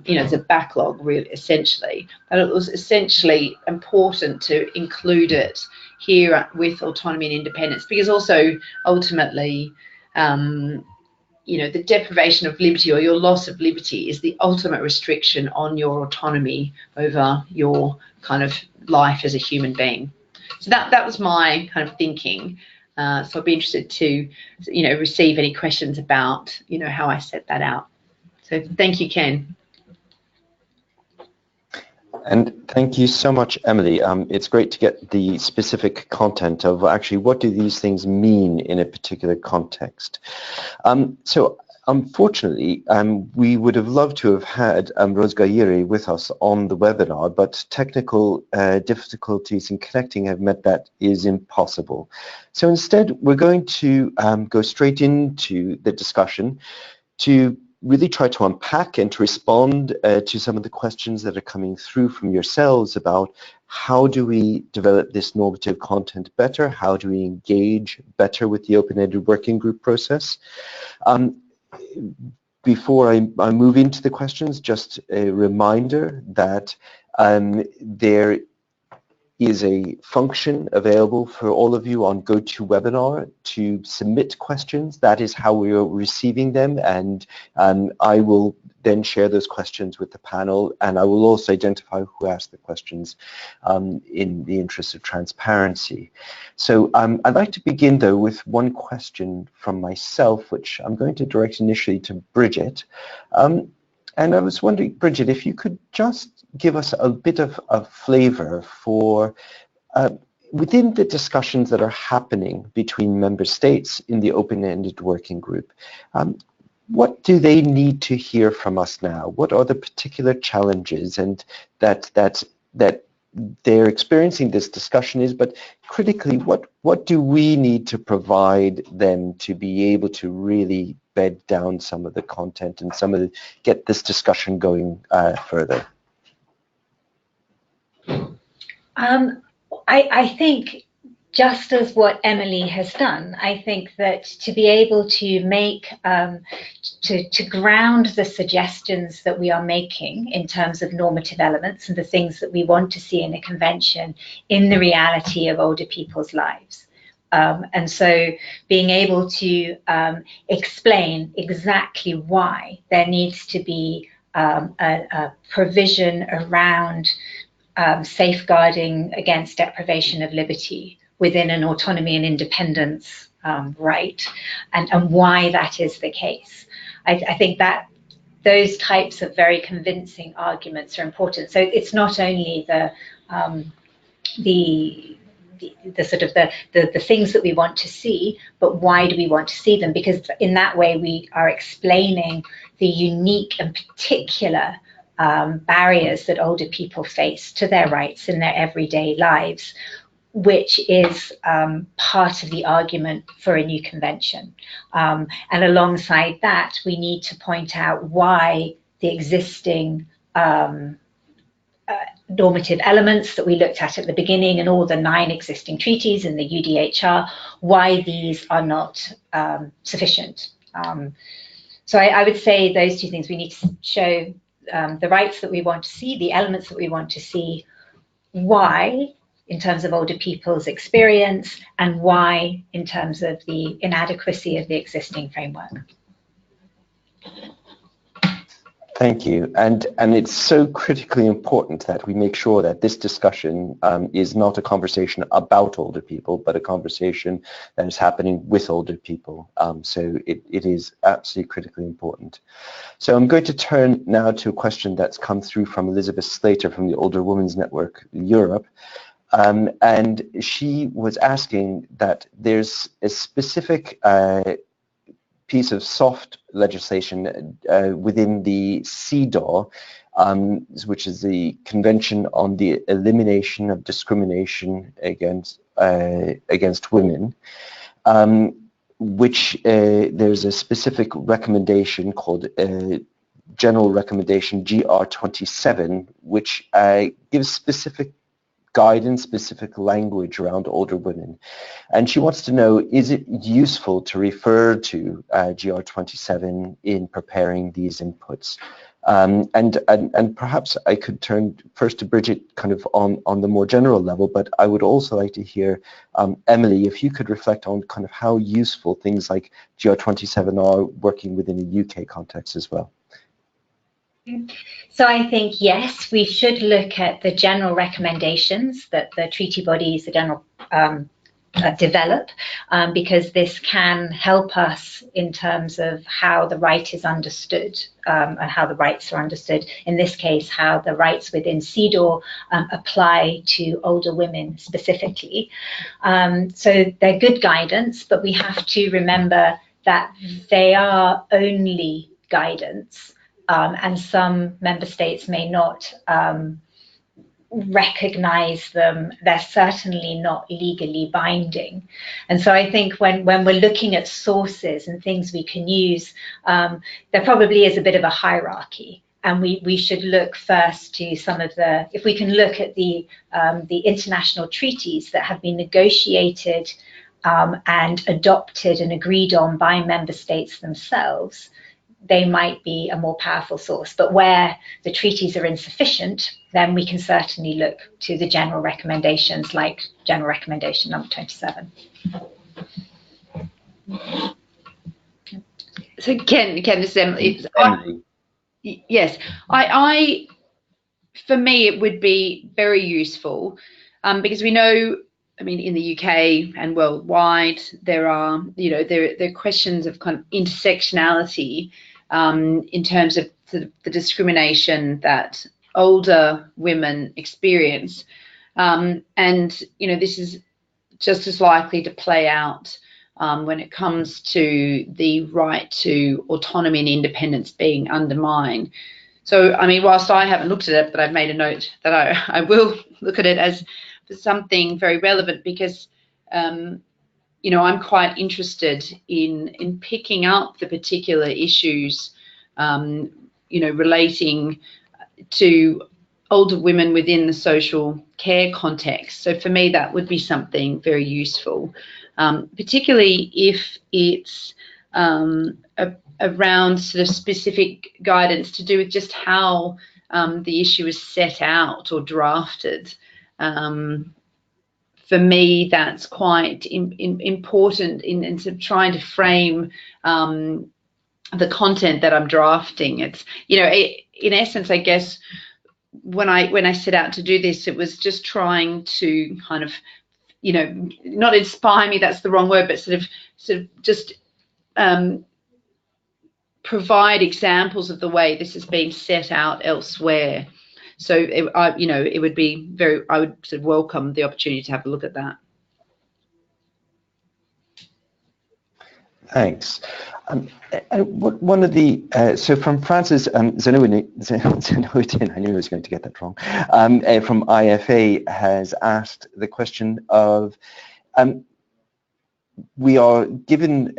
you know, it's a backlog, really, essentially. But it was essentially important to include it here with autonomy and independence, because also ultimately, you know, the deprivation of liberty or your loss of liberty is the ultimate restriction on your autonomy over your kind of life as a human being. So that was my kind of thinking. So I'd be interested to, you know, receive any questions about, you know, how I set that out. So thank you, Ken. And thank you so much, Emily. It's great to get the specific content of actually what do these things mean in a particular context. So unfortunately, we would have loved to have had Rose Gaillere with us on the webinar, but technical difficulties in connecting have meant that is impossible. So instead, we're going to go straight into the discussion to really try to unpack and to respond to some of the questions that are coming through from yourselves about how do we develop this normative content better, how do we engage better with the open-ended working group process. Before I move into the questions, just a reminder that there is a function available for all of you on GoToWebinar to submit questions. That is how we are receiving them, and I will then share those questions with the panel, and I will also identify who asked the questions in the interest of transparency. So I'd like to begin though with one question from myself, which I'm going to direct initially to Bridget. And I was wondering, Bridget, if you could just give us a bit of a flavor for within the discussions that are happening between member states in the open-ended working group. What do they need to hear from us now? What are the particular challenges and that they're experiencing this discussion is, but critically, what do we need to provide them to be able to really bed down some of the content and some of the, get this discussion going further? I think just as what Emily has done, I think that to be able to make, to ground the suggestions that we are making in terms of normative elements and the things that we want to see in a convention in the reality of older people's lives. And so being able to explain exactly why there needs to be a provision around safeguarding against deprivation of liberty within an autonomy and independence right, and why that is the case. I think that those types of very convincing arguments are important. So it's not only the sort of the things that we want to see, but why do we want to see them? Because in that way we are explaining the unique and particular barriers that older people face to their rights in their everyday lives, which is part of the argument for a new convention. And alongside that, we need to point out why the existing normative elements that we looked at the beginning and all the 9 existing treaties in the UDHR, why these are not sufficient. So I would say those two things. We need to show the rights that we want to see, the elements that we want to see, why in terms of older people's experience, and why in terms of the inadequacy of the existing framework. Thank you. And it's so critically important that we make sure that this discussion is not a conversation about older people, but a conversation that is happening with older people. So it is absolutely critically important. So I'm going to turn now to a question that's come through from Elizabeth Slater from the Older Women's Network Europe. And she was asking that there's a specific piece of soft legislation within the CEDAW, which is the Convention on the Elimination of Discrimination against Women, which there's a specific recommendation called general recommendation GR27, which gives specific guidance, specific language around older women. And she wants to know, is it useful to refer to GR27 in preparing these inputs? And perhaps I could turn first to Bridget kind of on the more general level, but I would also like to hear, Emily, if you could reflect on kind of how useful things like GR27 are working within a UK context as well. So I think, yes, we should look at the general recommendations that the treaty bodies, the general develop, because this can help us in terms of how the right is understood and how the rights are understood. In this case, how the rights within CEDAW apply to older women specifically. So they're good guidance, but we have to remember that they are only guidance. And some member states may not recognize them. They're certainly not legally binding. And so I think when we're looking at sources and things we can use, there probably is a bit of a hierarchy. And we should look first to some of the, if we can look at the international treaties that have been negotiated and adopted and agreed on by member states themselves, they might be a more powerful source. But where the treaties are insufficient, then we can certainly look to the general recommendations, like General Recommendation number 27. So Ken, this is Emily. Yes, I for me it would be very useful because we know, I mean, in the UK and worldwide, there are, there are questions of kind of intersectionality in terms of the discrimination that older women experience. And, this is just as likely to play out when it comes to the right to autonomy and independence being undermined. So, I mean, whilst I haven't looked at it, but I've made a note that I will look at it as something very relevant because, I'm quite interested in picking up the particular issues, relating to older women within the social care context. So for me, that would be something very useful, particularly if it's around sort of specific guidance to do with just how the issue is set out or drafted. For me, that's quite important in sort of trying to frame the content that I'm drafting. It's, in essence, I guess, when I set out to do this, it was just trying to kind of, not inspire me, that's the wrong word, but sort of just provide examples of the way this has been set out elsewhere. So, it would be I would sort of welcome the opportunity to have a look at that. Thanks. One of the, so from Francis Zenouddin, I knew I was going to get that wrong, from IFA has asked the question of, we are given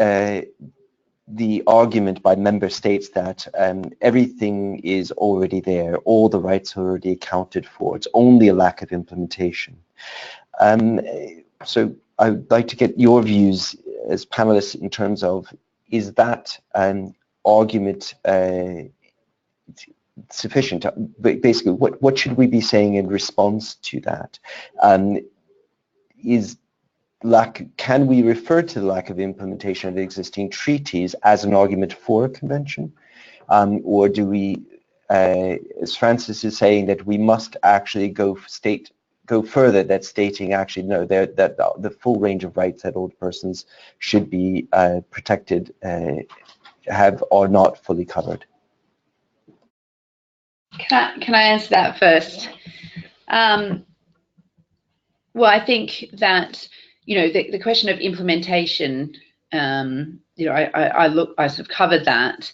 the argument by member states that everything is already there, all the rights are already accounted for, it's only a lack of implementation. So I would like to get your views as panelists in terms of, is that argument sufficient? Basically, what should we be saying in response to that? Can we refer to the lack of implementation of the existing treaties as an argument for a convention? Or do we, as Francis is saying, that we must actually go further, that stating actually no, that the full range of rights that old persons should be protected are not fully covered? Can I answer that first? Well, I think that the question of implementation, I sort of covered that,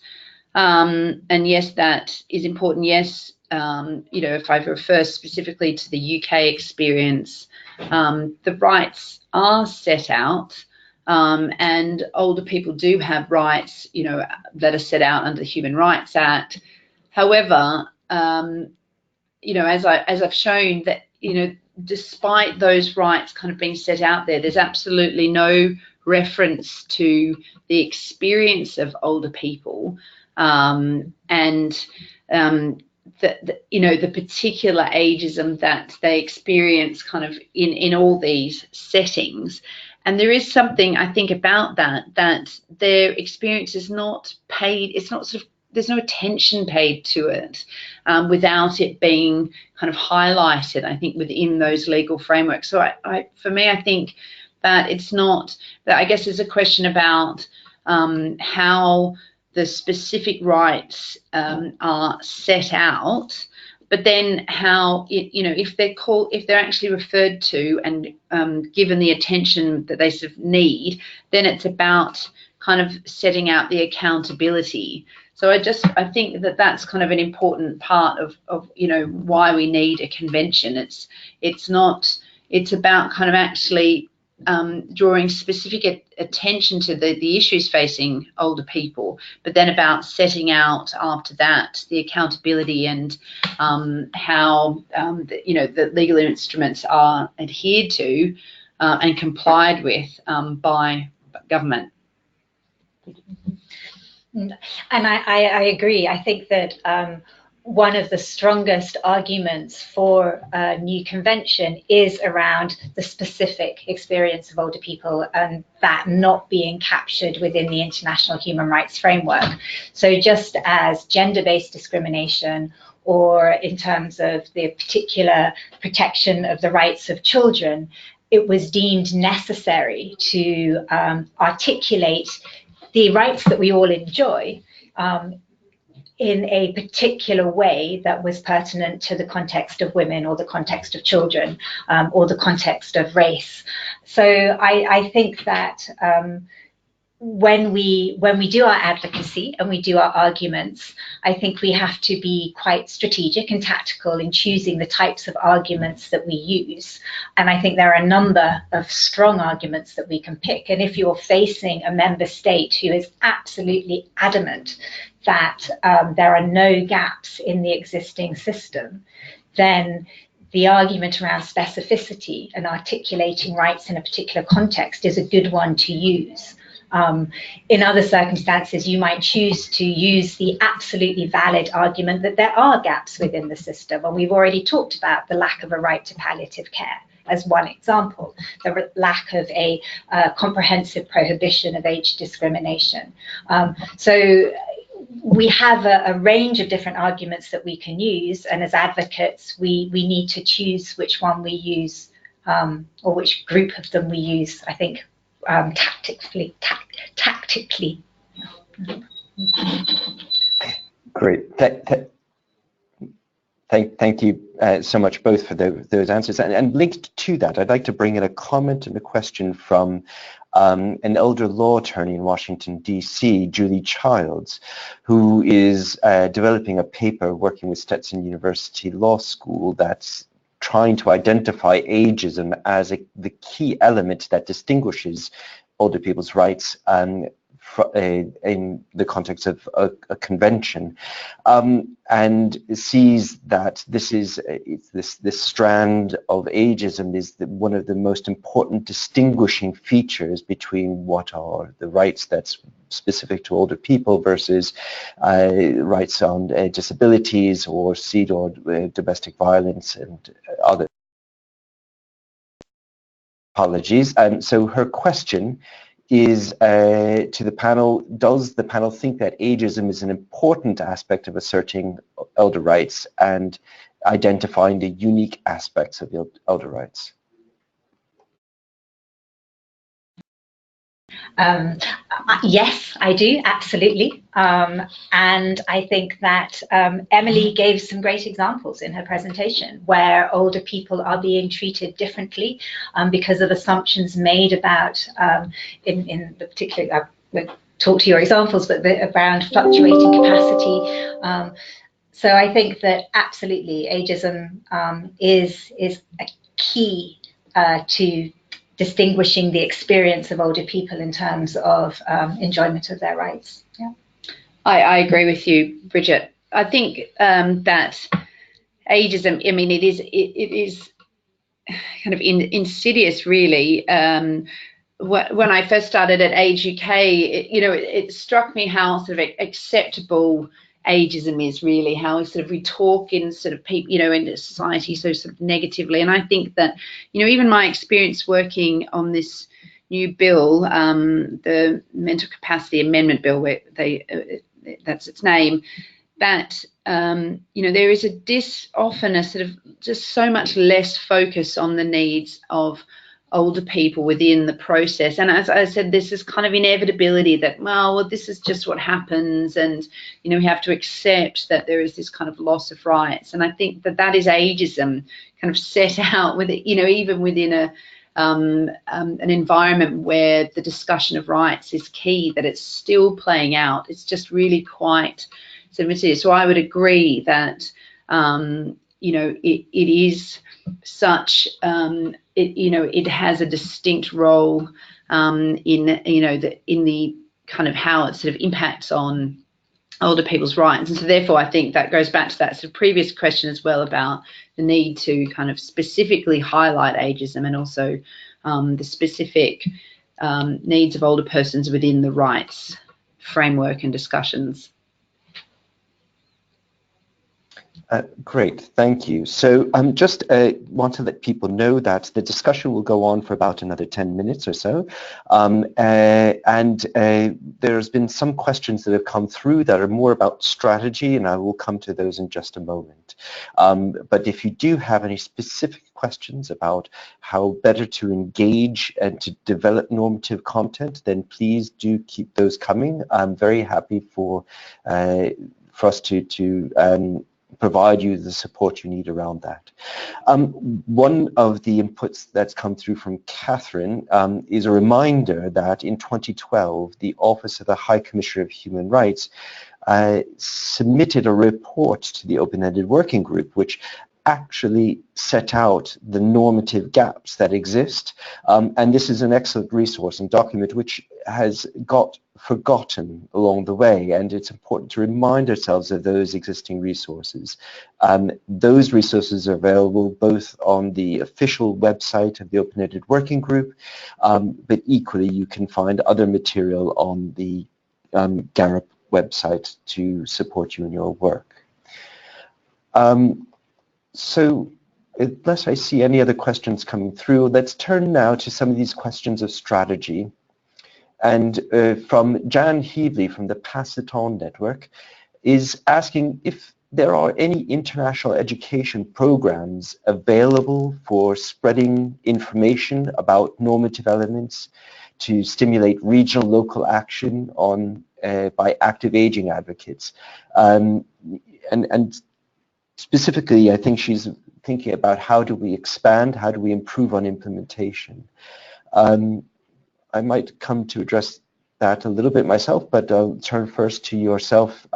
and yes, that is important. Yes, if I refer specifically to the UK experience, the rights are set out, and older people do have rights, that are set out under the Human Rights Act. However, as I've shown that, despite those rights kind of being set out there, there's absolutely no reference to the experience of older people, and the particular ageism that they experience kind of in all these settings. And there is something, I think, about that their experience is not paid, it's not sort of, there's no attention paid to it without it being kind of highlighted, I think, within those legal frameworks. So for me, I think that it's not, that I guess there's a question about how the specific rights are set out, but then how, if they're actually referred to and given the attention that they sort of need, then it's about kind of setting out the accountability. So I think that that's kind of an important part of why we need a convention. It's about kind of actually drawing specific attention to the issues facing older people, but then about setting out after that the accountability and how the legal instruments are adhered to and complied with by government. And I agree. I think that one of the strongest arguments for a new convention is around the specific experience of older people and that not being captured within the international human rights framework. So just as gender-based discrimination, or in terms of the particular protection of the rights of children, it was deemed necessary to articulate the rights that we all enjoy in a particular way that was pertinent to the context of women or the context of children or the context of race. So I think that when we do our advocacy and we do our arguments, I think we have to be quite strategic and tactical in choosing the types of arguments that we use. And I think there are a number of strong arguments that we can pick. And if you're facing a member state who is absolutely adamant that there are no gaps in the existing system, then the argument around specificity and articulating rights in a particular context is a good one to use. In other circumstances, you might choose to use the absolutely valid argument that there are gaps within the system. And we've already talked about the lack of a right to palliative care as one example, the lack of a comprehensive prohibition of age discrimination. So we have a range of different arguments that we can use. And as advocates, we need to choose which one we use or which group of them we use, I think, tactically. Great. Thank you so much both for those answers. And linked to that, I'd like to bring in a comment and a question from an elder law attorney in Washington, D.C., Julie Childs, who is developing a paper working with Stetson University Law School that's trying to identify ageism as the key element that distinguishes older people's rights in the context of a convention, and sees that this strand of ageism is one of the most important distinguishing features between what are the rights that's specific to older people versus rights on disabilities or SEED or domestic violence and other. Apologies. So her question is to the panel: does the panel think that ageism is an important aspect of asserting elder rights and identifying the unique aspects of elder rights? Yes, I do, absolutely. And I think that Emily gave some great examples in her presentation where older people are being treated differently because of assumptions made about, in the particular, we'll talk to your examples, but around fluctuating capacity. So I think that absolutely ageism is a key to distinguishing the experience of older people in terms of enjoyment of their rights. Yeah, I agree with you, Bridget. I think that ageism, I mean, it is kind of insidious, really. When I first started at Age UK, it struck me how sort of acceptable ageism is, really, how sort of we talk in sort of people, in society so sort of negatively. And I think that, even my experience working on this new bill, the Mental Capacity Amendment Bill, where that's its name, that there is often a sort of just so much less focus on the needs of older people within the process. And as I said, this is kind of inevitability that, well, this is just what happens, and we have to accept that there is this kind of loss of rights. And I think that is ageism kind of set out with it, even within an environment where the discussion of rights is key, that it's still playing out. It's just really quite submissive. So I would agree that it is such it has a distinct role in the kind of how it sort of impacts on older people's rights. And so therefore I think that goes back to that sort of previous question as well, about the need to kind of specifically highlight ageism, and also the specific needs of older persons within the rights framework and discussions. Great, thank you. So I just want to let people know that the discussion will go on for about another 10 minutes or so. There's been some questions that have come through that are more about strategy, and I will come to those in just a moment. But if you do have any specific questions about how better to engage and to develop normative content, then please do keep those coming. I'm very happy for us to provide you the support you need around that. One of the inputs that's come through from Catherine is a reminder that in 2012, the Office of the High Commissioner of Human Rights submitted a report to the Open-Ended Working Group, which actually set out the normative gaps that exist. And this is an excellent resource and document which has got forgotten along the way, and it's important to remind ourselves of those existing resources. Those resources are available both on the official website of the Open-Ended Working Group, but equally you can find other material on the GARAP website to support you in your work. So unless I see any other questions coming through, let's turn now to some of these questions of strategy. And from Jan Heavley from the Pass It On Network is asking if there are any international education programs available for spreading information about normative elements to stimulate regional local action on by active aging advocates. And specifically, I think she's thinking about how do we expand, how do we improve on implementation. I might come to address that a little bit myself, but I'll turn first to yourself,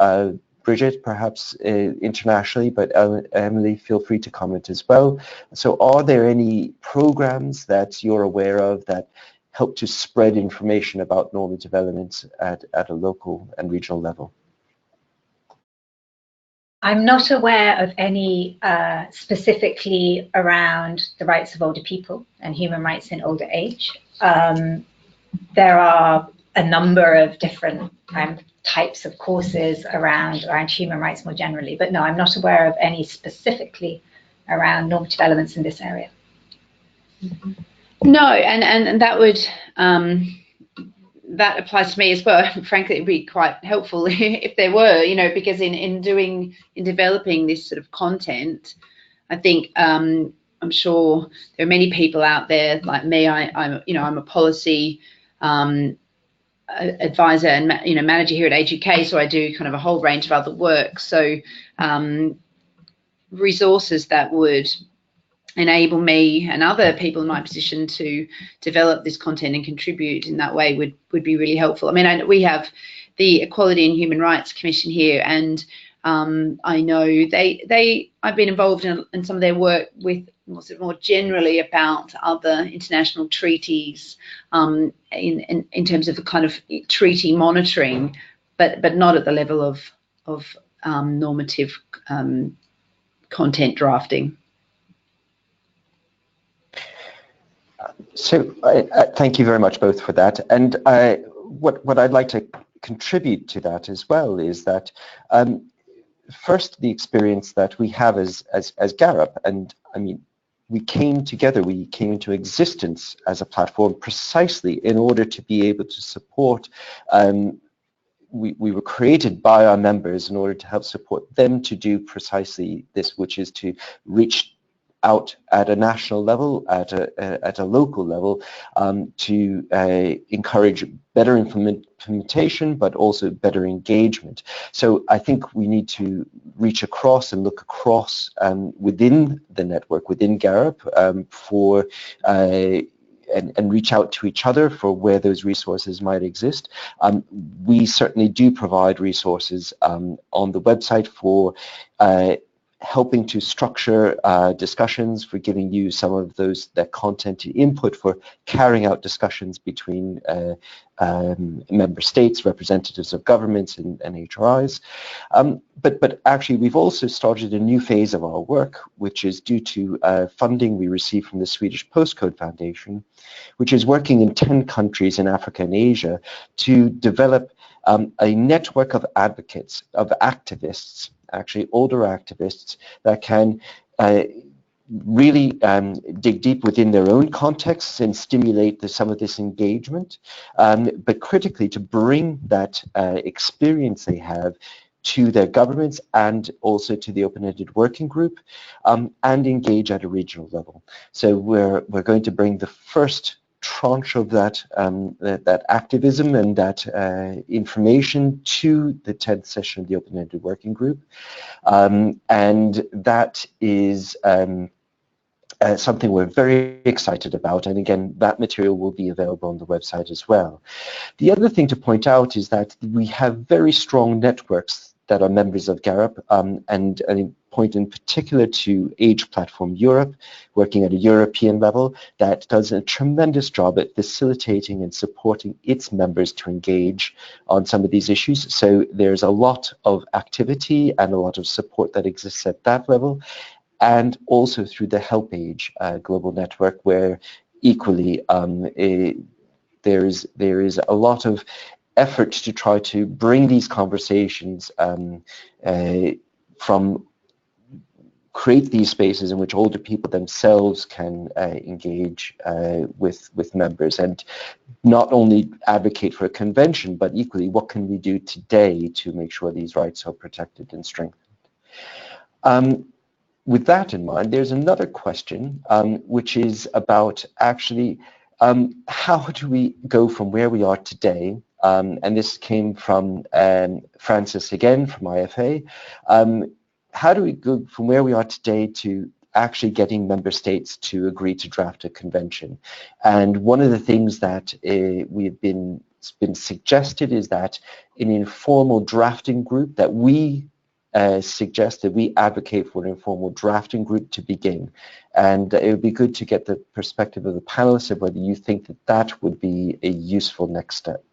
Bridget, perhaps internationally, but Emily, feel free to comment as well. So are there any programs that you're aware of that help to spread information about normative elements at a local and regional level? I'm not aware of any specifically around the rights of older people and human rights in older age. There are a number of different types of courses around human rights more generally, but no, I'm not aware of any specifically around normative elements in this area. No, and that would that applies to me as well. Frankly, it'd be quite helpful if there were, because in developing this sort of content, I think I'm sure there are many people out there like me. I'm a policy advisor and manager here at Age UK, so I do kind of a whole range of other work. So resources that would enable me and other people in my position to develop this content and contribute in that way would be really helpful. I mean, we have the Equality and Human Rights Commission here, and I know I've been involved in some of their work with more generally about other international treaties in terms of the kind of treaty monitoring, but not at the level of normative content drafting. So thank you very much both for that. And what I'd like to contribute to that as well is that first, the experience that we have as GARUP, and I mean, we came together, we came into existence as a platform precisely in order to be able to support. We were created by our members in order to help support them to do precisely this, which is to reach out at a national level, at a local level, to encourage better implementation, but also better engagement. So I think we need to reach across and look across within the network, within GARUP, for and reach out to each other for where those resources might exist. We certainly do provide resources on the website for helping to structure discussions, for giving you some of that content input, for carrying out discussions between member states, representatives of governments and HRIs. But actually we've also started a new phase of our work, which is due to funding we received from the Swedish Postcode Foundation, which is working in 10 countries in Africa and Asia to develop a network of advocates, of activists, actually older activists, that can really dig deep within their own contexts and stimulate some of this engagement, but critically to bring that experience they have to their governments and also to the open-ended working group, and engage at a regional level. So we're going to bring the first tranche of that that activism and that information to the 10th session of the open-ended working group, and that is something we're very excited about, and again that material will be available on the website as well. The other thing to point out is that we have very strong networks that are members of GARUP, and I point in particular to Age Platform Europe, working at a European level, that does a tremendous job at facilitating and supporting its members to engage on some of these issues. So there's a lot of activity and a lot of support that exists at that level, and also through the Help Age global network, where equally there is a lot of effort to try to bring these conversations from create these spaces in which older people themselves can engage with members, and not only advocate for a convention, but equally what can we do today to make sure these rights are protected and strengthened. With that in mind, there's another question, which is about actually how do we go from where we are today, and this came from Francis again from IFA. How do we go from where we are today to actually getting member states to agree to draft a convention? And one of the things that we've been suggested is that an informal drafting group, that we suggest that we advocate for an informal drafting group to begin. And it would be good to get the perspective of the panelists of whether you think that that would be a useful next step.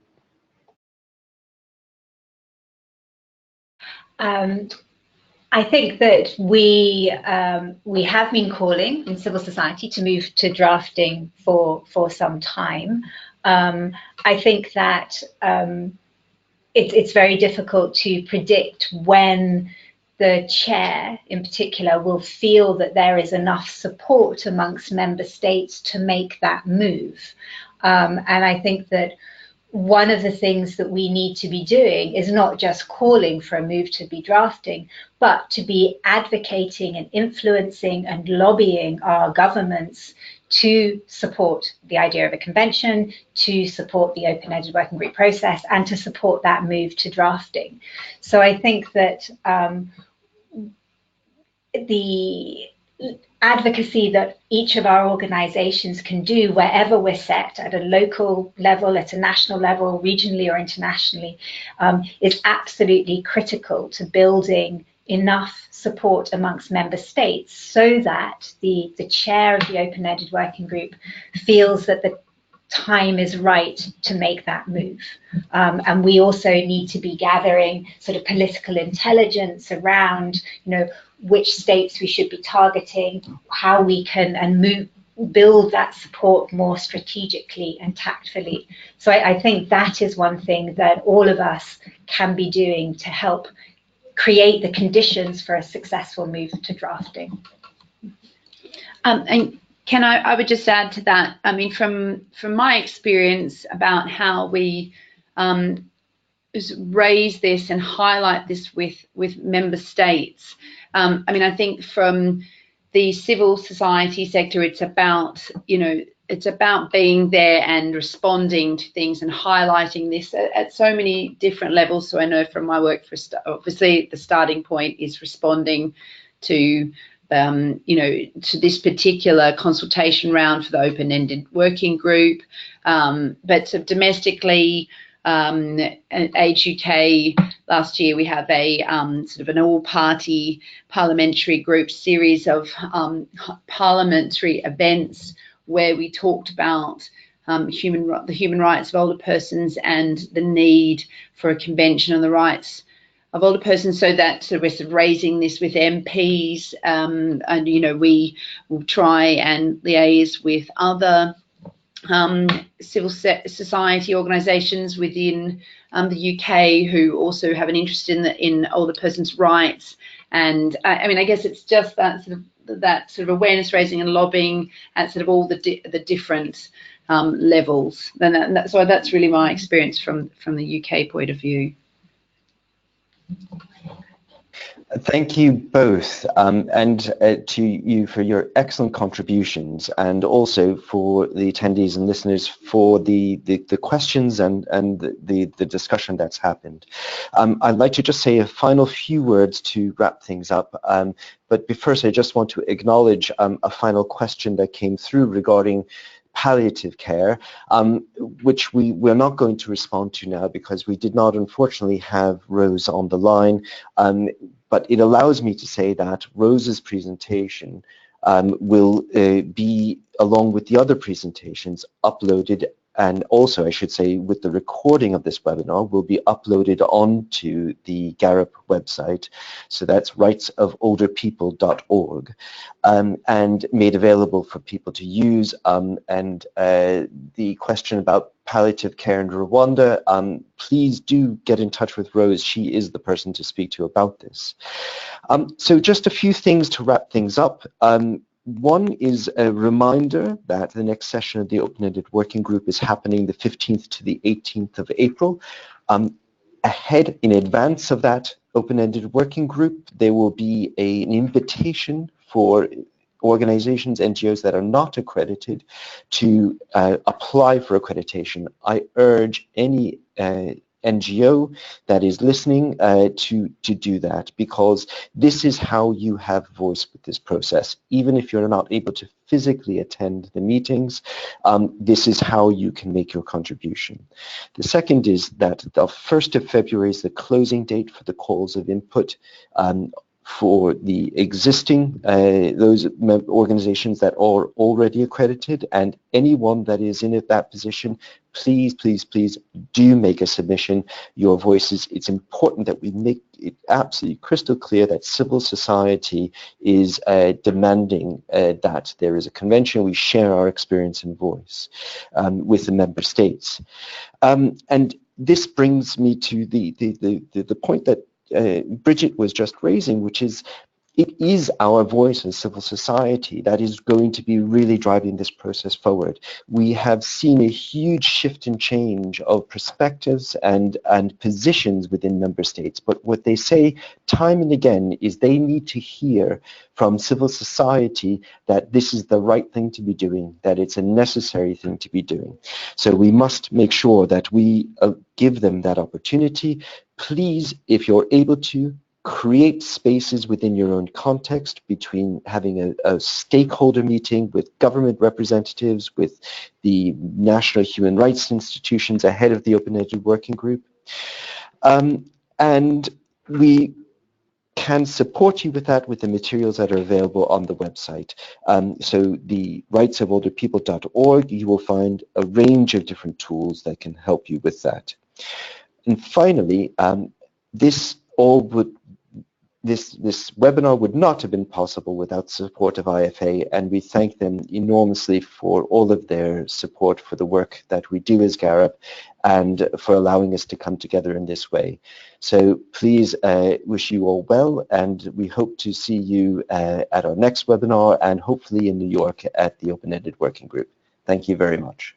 I think that we have been calling in civil society to move to drafting for some time. I think that it's very difficult to predict when the chair in particular will feel that there is enough support amongst member states to make that move. And I think that one of the things that we need to be doing is not just calling for a move to be drafting, but to be advocating and influencing and lobbying our governments to support the idea of a convention, to support the open-ended working group process, and to support that move to drafting. So I think that the advocacy that each of our organizations can do wherever we're set, at a local level, at a national level, regionally or internationally, is absolutely critical to building enough support amongst member states so that the chair of the open-ended working group feels that time is right to make that move. And we also need to be gathering sort of political intelligence around, which states we should be targeting, how we can build that support more strategically and tactfully. So I think that is one thing that all of us can be doing to help create the conditions for a successful move to drafting. And can I would just add to that, I mean, from my experience about how we raise this and highlight this with member states, I mean, I think from the civil society sector, it's about, it's about being there and responding to things and highlighting this at so many different levels. So I know from my work, obviously the starting point is responding to to this particular consultation round for the open-ended working group, but sort of domestically, Age UK last year we have a sort of an all-party parliamentary group series of parliamentary events where we talked about the human rights of older persons and the need for a convention on the rights of older persons. So that we're sort of raising this with MPs, and we will try and liaise with other civil society organisations within the UK who also have an interest in older persons' rights. And I mean, I guess it's just that sort of awareness raising and lobbying at sort of all the different levels. And so that's really my experience from the UK point of view. Thank you both, and to you for your excellent contributions, and also for the attendees and listeners for the questions and the discussion that's happened. I'd like to just say a final few words to wrap things up, but first I just want to acknowledge a final question that came through regarding palliative care, which we're not going to respond to now because we did not unfortunately have Rose on the line, but it allows me to say that Rose's presentation will be, along with the other presentations, uploaded, and also I should say with the recording of this webinar will be uploaded onto the GARUP website, so that's rightsofolderpeople.org, and made available for people to use. And the question about palliative care in Rwanda, please do get in touch with Rose. She is the person to speak to about this. So just a few things to wrap things up. One is a reminder that the next session of the Open-Ended Working Group is happening the 15th to the 18th of April. Ahead, in advance of that Open-Ended Working Group, there will be an invitation for organizations, NGOs that are not accredited to apply for accreditation. I urge any NGO that is listening to do that, because this is how you have voice with this process. Even if you're not able to physically attend the meetings, this is how you can make your contribution. The second is that the 1st of February is the closing date for the calls of input for the existing, those organizations that are already accredited, and anyone that is in that position, please, please, please do make a submission. Your voices, it's important that we make it absolutely crystal clear that civil society is demanding that there is a convention, we share our experience and voice with the member states. And this brings me to the point that Bridget was just raising, which is it is our voice as civil society that is going to be really driving this process forward. We have seen a huge shift and change of perspectives and positions within member states, but what they say time and again is they need to hear from civil society that this is the right thing to be doing, that it's a necessary thing to be doing. So we must make sure that we give them that opportunity. Please, if you're able to, create spaces within your own context between having a stakeholder meeting with government representatives, with the national human rights institutions ahead of the Open-Ended Working Group. And we can support you with that with the materials that are available on the website. So the rightsofolderpeople.org, you will find a range of different tools that can help you with that. And finally, this webinar would not have been possible without the support of IFA, and we thank them enormously for all of their support for the work that we do as GARAP and for allowing us to come together in this way. So please wish you all well, and we hope to see you at our next webinar and hopefully in New York at the Open-Ended Working Group. Thank you very much.